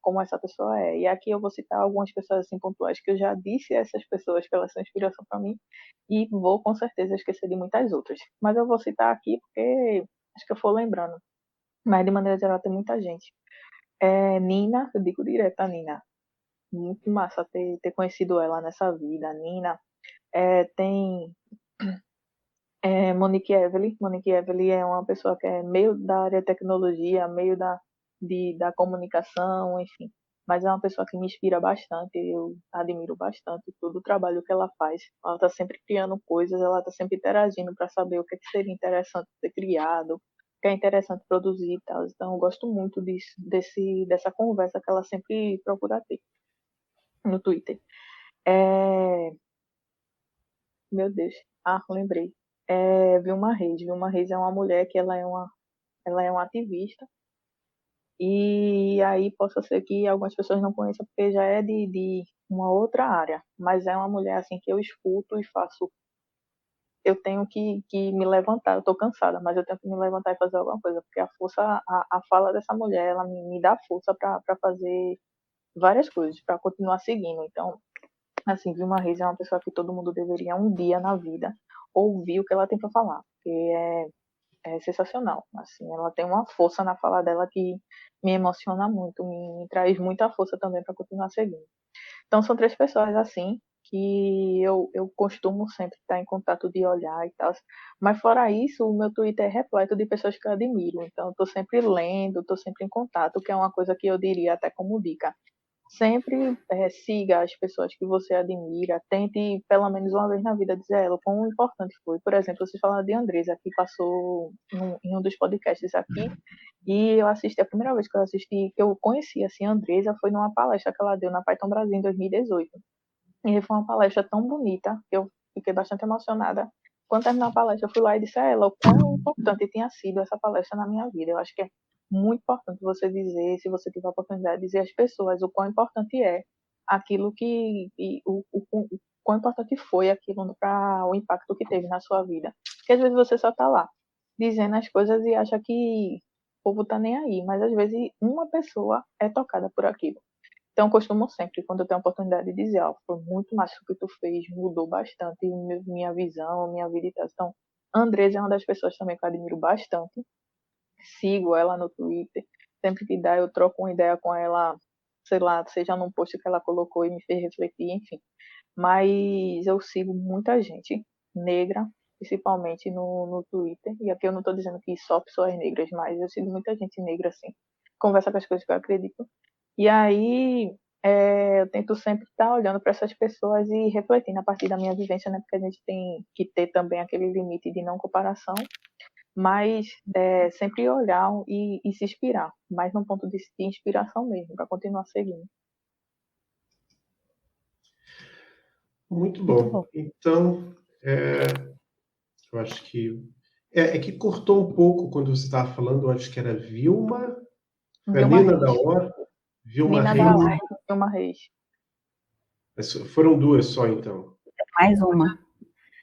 como essa pessoa é. E aqui eu vou citar algumas pessoas assim pontuais que eu já disse a essas pessoas que elas são inspiração para mim, e vou com certeza esquecer de muitas outras. Mas eu vou citar aqui porque acho que eu for lembrando. Mas de maneira geral tem muita gente. Nina, eu digo direto a Nina. Muito massa ter conhecido ela nessa vida. Nina. Tem Monique Evelyn. Monique Evelyn é uma pessoa que é meio da área de tecnologia, meio da comunicação, enfim. Mas é uma pessoa que me inspira bastante, eu admiro bastante todo o trabalho que ela faz. Ela está sempre criando coisas, ela está sempre interagindo para saber o que, seria interessante ser criado, o que é interessante produzir e tal. Então, eu gosto muito dessa conversa que ela sempre procura ter no Twitter. Meu Deus. Lembrei. Vilma Reis. Vilma Reis é uma mulher que ela é uma ativista. E aí possa ser que algumas pessoas não conheçam porque já é de uma outra área. Mas é uma mulher assim que eu escuto e faço. Eu tenho que me levantar. Eu estou cansada, mas eu tenho que me levantar e fazer alguma coisa. Porque a fala dessa mulher, ela me dá força para fazer várias coisas, para continuar seguindo. Então, assim, Vilma Reis é uma pessoa que todo mundo deveria um dia na vida ouvir o que ela tem para falar, porque é sensacional. Assim, ela tem uma força na fala dela que me emociona muito, me traz muita força também para continuar seguindo. Então, são três pessoas assim que eu costumo sempre estar em contato de olhar e tal. Mas fora isso, o meu Twitter é repleto de pessoas que eu admiro. Então, estou sempre lendo, estou sempre em contato, que é uma coisa que eu diria até como dica. Sempre siga as pessoas que você admira, tente pelo menos uma vez na vida dizer a ela o quão importante foi. Por exemplo, você falando de Andresa, que passou em um dos podcasts aqui, e eu assisti, a primeira vez que eu assisti, que eu conheci assim, a Andresa, foi numa palestra que ela deu na Python Brasil em 2018. E foi uma palestra tão bonita, que eu fiquei bastante emocionada. Quando terminou a palestra, eu fui lá e disse a ela o quão importante tinha sido essa palestra na minha vida. Eu acho que é muito importante você dizer, se você tiver a oportunidade, dizer às pessoas o quão importante é aquilo o quão importante foi aquilo para o impacto que teve na sua vida. Porque às vezes você só está lá dizendo as coisas e acha que o povo tá nem aí, mas às vezes uma pessoa é tocada por aquilo. Então, eu costumo sempre, quando eu tenho a oportunidade, de dizer, foi muito massa o que tu fez, mudou bastante minha visão, minha vida e tal. Então, a Andresa é uma das pessoas também que eu admiro bastante. Sigo ela no Twitter. Sempre que dá, eu troco uma ideia com ela sei lá, seja num post que ela colocou e me fez refletir, enfim. Mas eu sigo muita gente negra, principalmente no Twitter, e aqui eu não estou dizendo que só pessoas negras, mas eu sigo muita gente negra, assim, conversa com as coisas que eu acredito. E aí eu tento sempre estar olhando para essas pessoas e refletindo a partir da minha vivência, né? Porque a gente tem que ter também aquele limite de não comparação, mas sempre olhar e se inspirar, mais num ponto de inspiração mesmo, para continuar seguindo. Muito Muito bom. bom. Então, eu acho que... É que cortou um pouco quando você estava falando, eu acho que era Vilma, Vilma Nina da Reis. Hora, Vilma Nina Reis. da Hora, Vilma Reis. Foram duas só, então. Mais uma.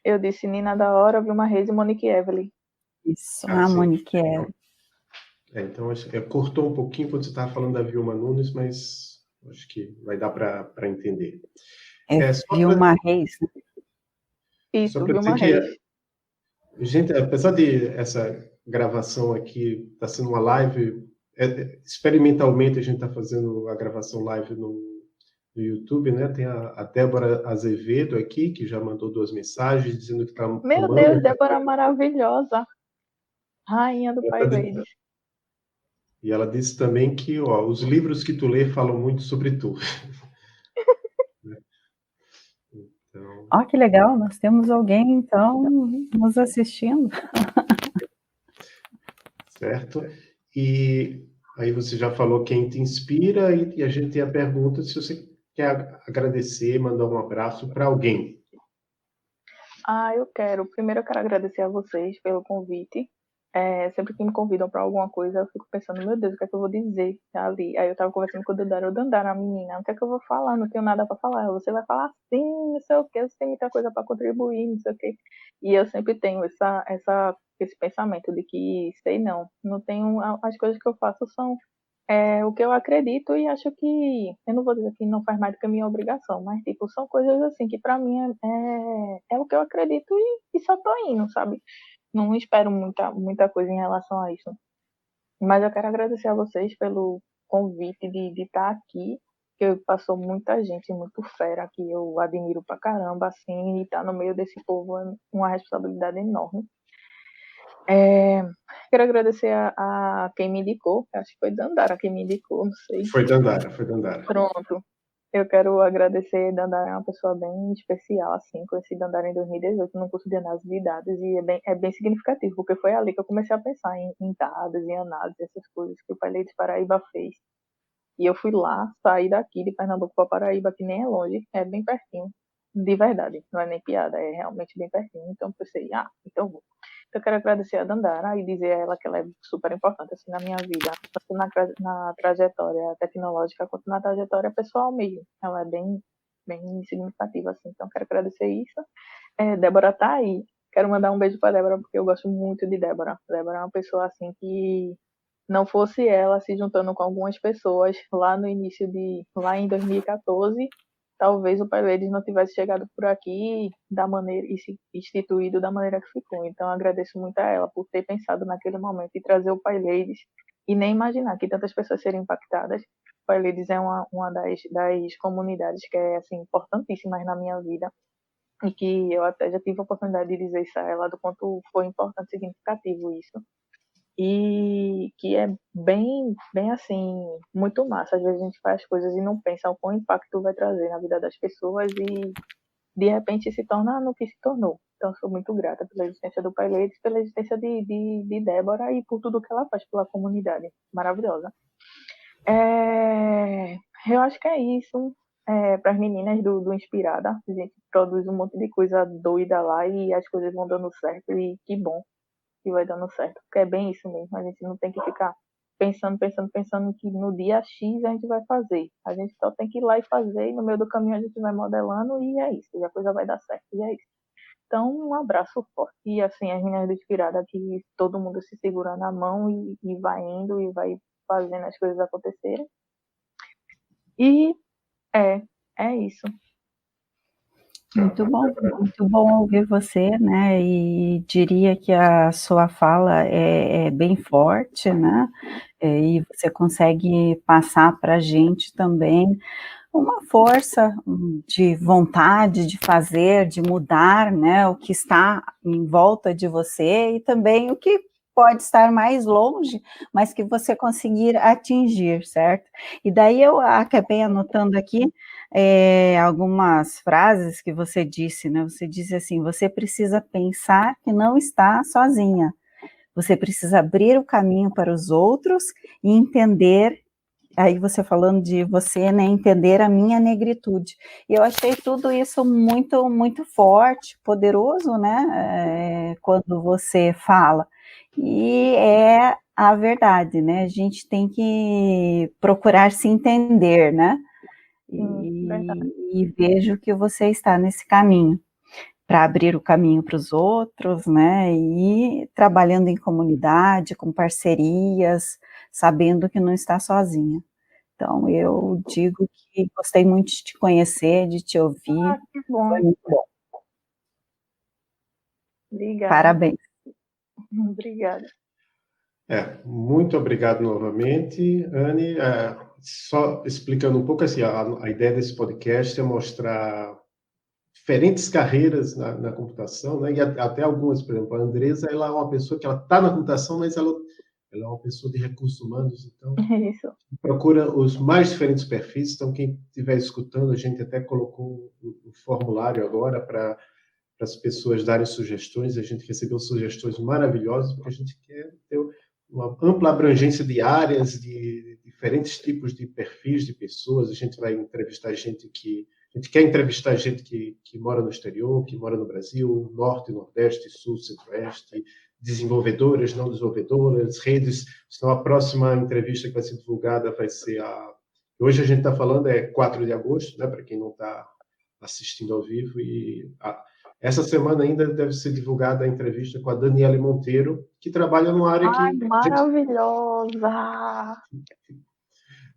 Eu disse Nina da Hora, Vilma Reis e Monique Evelyn. Isso, Ah, a sim. Monique é. Então, cortou um pouquinho quando você estava falando da Vilma Nunes, mas acho que vai dar para entender. Vilma Reis. Só Isso, para dizer Vilma que, Reis. gente, apesar de essa gravação aqui estar sendo uma live, experimentalmente a gente está fazendo a gravação live no YouTube, né? Tem a Débora Azevedo aqui, que já mandou 2 mensagens dizendo que está Meu amando. Deus, Débora maravilhosa. Rainha do Pai Ladies. E ela disse também que os livros que tu lê falam muito sobre tu. Então... Ó, que legal, nós temos alguém, então, nos assistindo. Certo? E aí você já falou quem te inspira e a gente tem a pergunta se você quer agradecer, mandar um abraço para alguém. Eu quero. Primeiro eu quero agradecer a vocês pelo convite. Sempre que me convidam para alguma coisa, eu fico pensando, meu Deus, o que é que eu vou dizer ali? Aí eu tava conversando com o Dandara, a menina, o que é que eu vou falar? Não tenho nada para falar. Você vai falar assim, não sei o que, você tem muita coisa para contribuir, não sei o que. E eu sempre tenho esse pensamento de que, sei não tenho, as coisas que eu faço são o que eu acredito e acho que, eu não vou dizer que não faz mais do que a minha obrigação, mas, tipo, são coisas assim que pra mim é o que eu acredito e só tô indo, sabe? Não espero muita coisa em relação a isso. Mas eu quero agradecer a vocês pelo convite de estar aqui, que passou muita gente muito fera, que eu admiro pra caramba, assim, e estar no meio desse povo é uma responsabilidade enorme. Quero agradecer a quem me indicou, acho que foi Dandara quem me indicou, não sei. Foi Dandara. Pronto. Eu quero agradecer, Dandara é uma pessoa bem especial, assim, conheci Dandara em 2018 no curso de análise de dados e é bem significativo, porque foi ali que eu comecei a pensar em dados, em análise, essas coisas que o Pai Leite Paraíba fez. E eu fui lá, saí daqui de Pernambuco para Paraíba, que nem é longe, é bem pertinho, de verdade, não é nem piada, é realmente bem pertinho. Então eu pensei, então vou. Então, eu quero agradecer a Dandara e dizer a ela que ela é super importante assim, na minha vida, tanto na trajetória tecnológica quanto na trajetória pessoal mesmo. Ela é bem significativa, assim. Então, eu quero agradecer isso. Débora tá aí. Quero mandar um beijo para Débora, porque eu gosto muito de Débora. Débora é uma pessoa, assim, que não fosse ela se juntando com algumas pessoas lá em 2014, talvez o Pai Ladies não tivesse chegado por aqui da maneira e se instituído da maneira que ficou. Então agradeço muito a ela por ter pensado naquele momento e trazer o Pai Ladies e nem imaginar que tantas pessoas seriam impactadas. O Pai Ladies é uma das comunidades que é assim importantíssimas na minha vida e que eu até já tive a oportunidade de dizer isso a ela do quanto foi importante e significativo isso e que é bem assim, muito massa. Às vezes a gente faz coisas e não pensa o quão impacto vai trazer na vida das pessoas e de repente se torna no que se tornou. Então, sou muito grata pela existência do Pai Leite, pela existência de Débora e por tudo que ela faz pela comunidade. Maravilhosa. Eu acho que é isso. Para as meninas do Inspirada, a gente produz um monte de coisa doida lá e as coisas vão dando certo e que bom que vai dando certo, porque é bem isso mesmo, a gente não tem que ficar pensando que no dia X a gente vai fazer, a gente só tem que ir lá e fazer, e no meio do caminho a gente vai modelando e é isso, e a coisa vai dar certo, e é isso. Então, um abraço forte, e assim, as meninas do Inspirada, que todo mundo se segura na mão e vai indo e vai fazendo as coisas acontecerem, e é isso. Muito bom ouvir você, né? E diria que a sua fala é bem forte, né? E você consegue passar para a gente também uma força de vontade de fazer, de mudar, né? O que está em volta de você e também o que pode estar mais longe, mas que você conseguir atingir, certo? E daí eu acabei anotando aqui algumas frases que você disse, né? Você disse assim: você precisa pensar que não está sozinha, você precisa abrir o caminho para os outros e entender. Aí você falando de você, né, entender a minha negritude. E eu achei tudo isso muito, muito forte, poderoso, né, quando você fala. E é a verdade, né, a gente tem que procurar se entender, né, e vejo que você está nesse caminho, para abrir o caminho para os outros, né, e trabalhando em comunidade, com parcerias, sabendo que não está sozinha. Então, eu digo que gostei muito de te conhecer, de te ouvir. Que bom. Foi muito bom. Obrigada. Parabéns. Obrigada. Muito obrigado novamente, Anne. Só explicando um pouco, assim, a ideia desse podcast é mostrar diferentes carreiras na computação, né? E até algumas, por exemplo, a Andresa, ela é uma pessoa que ela está na computação, mas ela é uma pessoa de recursos humanos, então Isso. procura os mais diferentes perfis. Então, quem estiver escutando, a gente até colocou o formulário agora para as pessoas darem sugestões. A gente recebeu sugestões maravilhosas, porque a gente quer ter uma ampla abrangência de áreas, de diferentes tipos de perfis de pessoas. A gente vai entrevistar gente que... A gente quer entrevistar gente que mora no exterior, que mora no Brasil, Norte, Nordeste, Sul, Centro-Oeste, desenvolvedoras, não desenvolvedoras, redes. Então, a próxima entrevista que vai ser divulgada vai ser Hoje a gente está falando, 4 de agosto, né, para quem não está assistindo ao vivo, e essa semana ainda deve ser divulgada a entrevista com a Daniele Monteiro, que trabalha numa área que... Maravilhosa!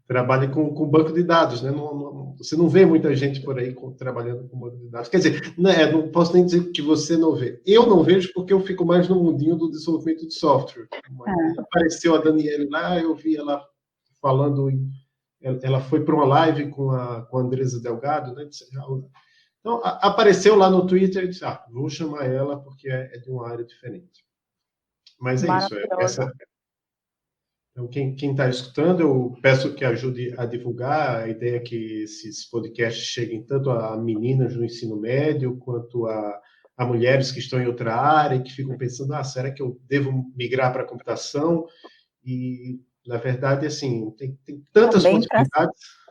Trabalha com banco de dados, né? Você não vê muita gente por aí trabalhando com banco de dados. Quer dizer, não posso nem dizer que você não vê. Eu não vejo porque eu fico mais no mundinho do desenvolvimento de software. Mas apareceu a Daniele lá, eu vi ela falando... Ela foi para uma live com a Andresa Delgado, né? Então, apareceu lá no Twitter e disse, vou chamar ela porque é de uma área diferente. Mas é isso. Então, quem está escutando, eu peço que ajude a divulgar. A ideia é que esses podcasts cheguem tanto a meninas no ensino médio, quanto a mulheres que estão em outra área e que ficam pensando, será que eu devo migrar para a computação? E, na verdade, assim, tem tantas possibilidades.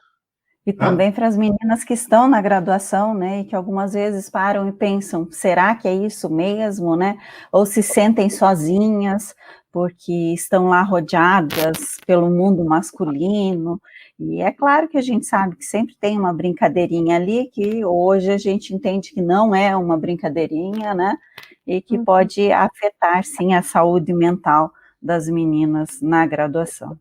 E também para as meninas que estão na graduação, né, e que algumas vezes param e pensam, será que é isso mesmo, né? Ou se sentem sozinhas, porque estão lá rodeadas pelo mundo masculino, e é claro que a gente sabe que sempre tem uma brincadeirinha ali, que hoje a gente entende que não é uma brincadeirinha, né, e que pode afetar, sim, a saúde mental das meninas na graduação.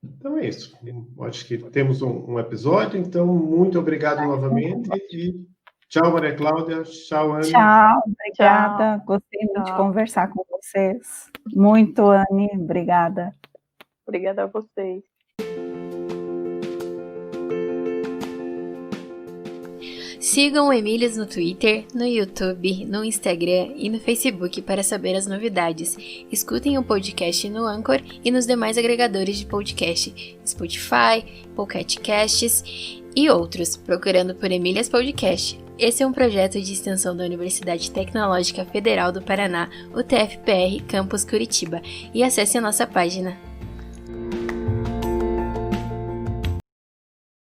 Então é isso. Acho que temos um episódio, então muito obrigado novamente e tchau, Maria Cláudia, tchau, Anne. Tchau, obrigada. Gostei muito de conversar com vocês. Muito, Anne, obrigada. Obrigada a vocês. Sigam o Emílias no Twitter, no YouTube, no Instagram e no Facebook para saber as novidades. Escutem o podcast no Anchor e nos demais agregadores de podcast, Spotify, Pocket Casts e outros, procurando por Emílias Podcast. Esse é um projeto de extensão da Universidade Tecnológica Federal do Paraná, UTFPR, Campus Curitiba. E acesse a nossa página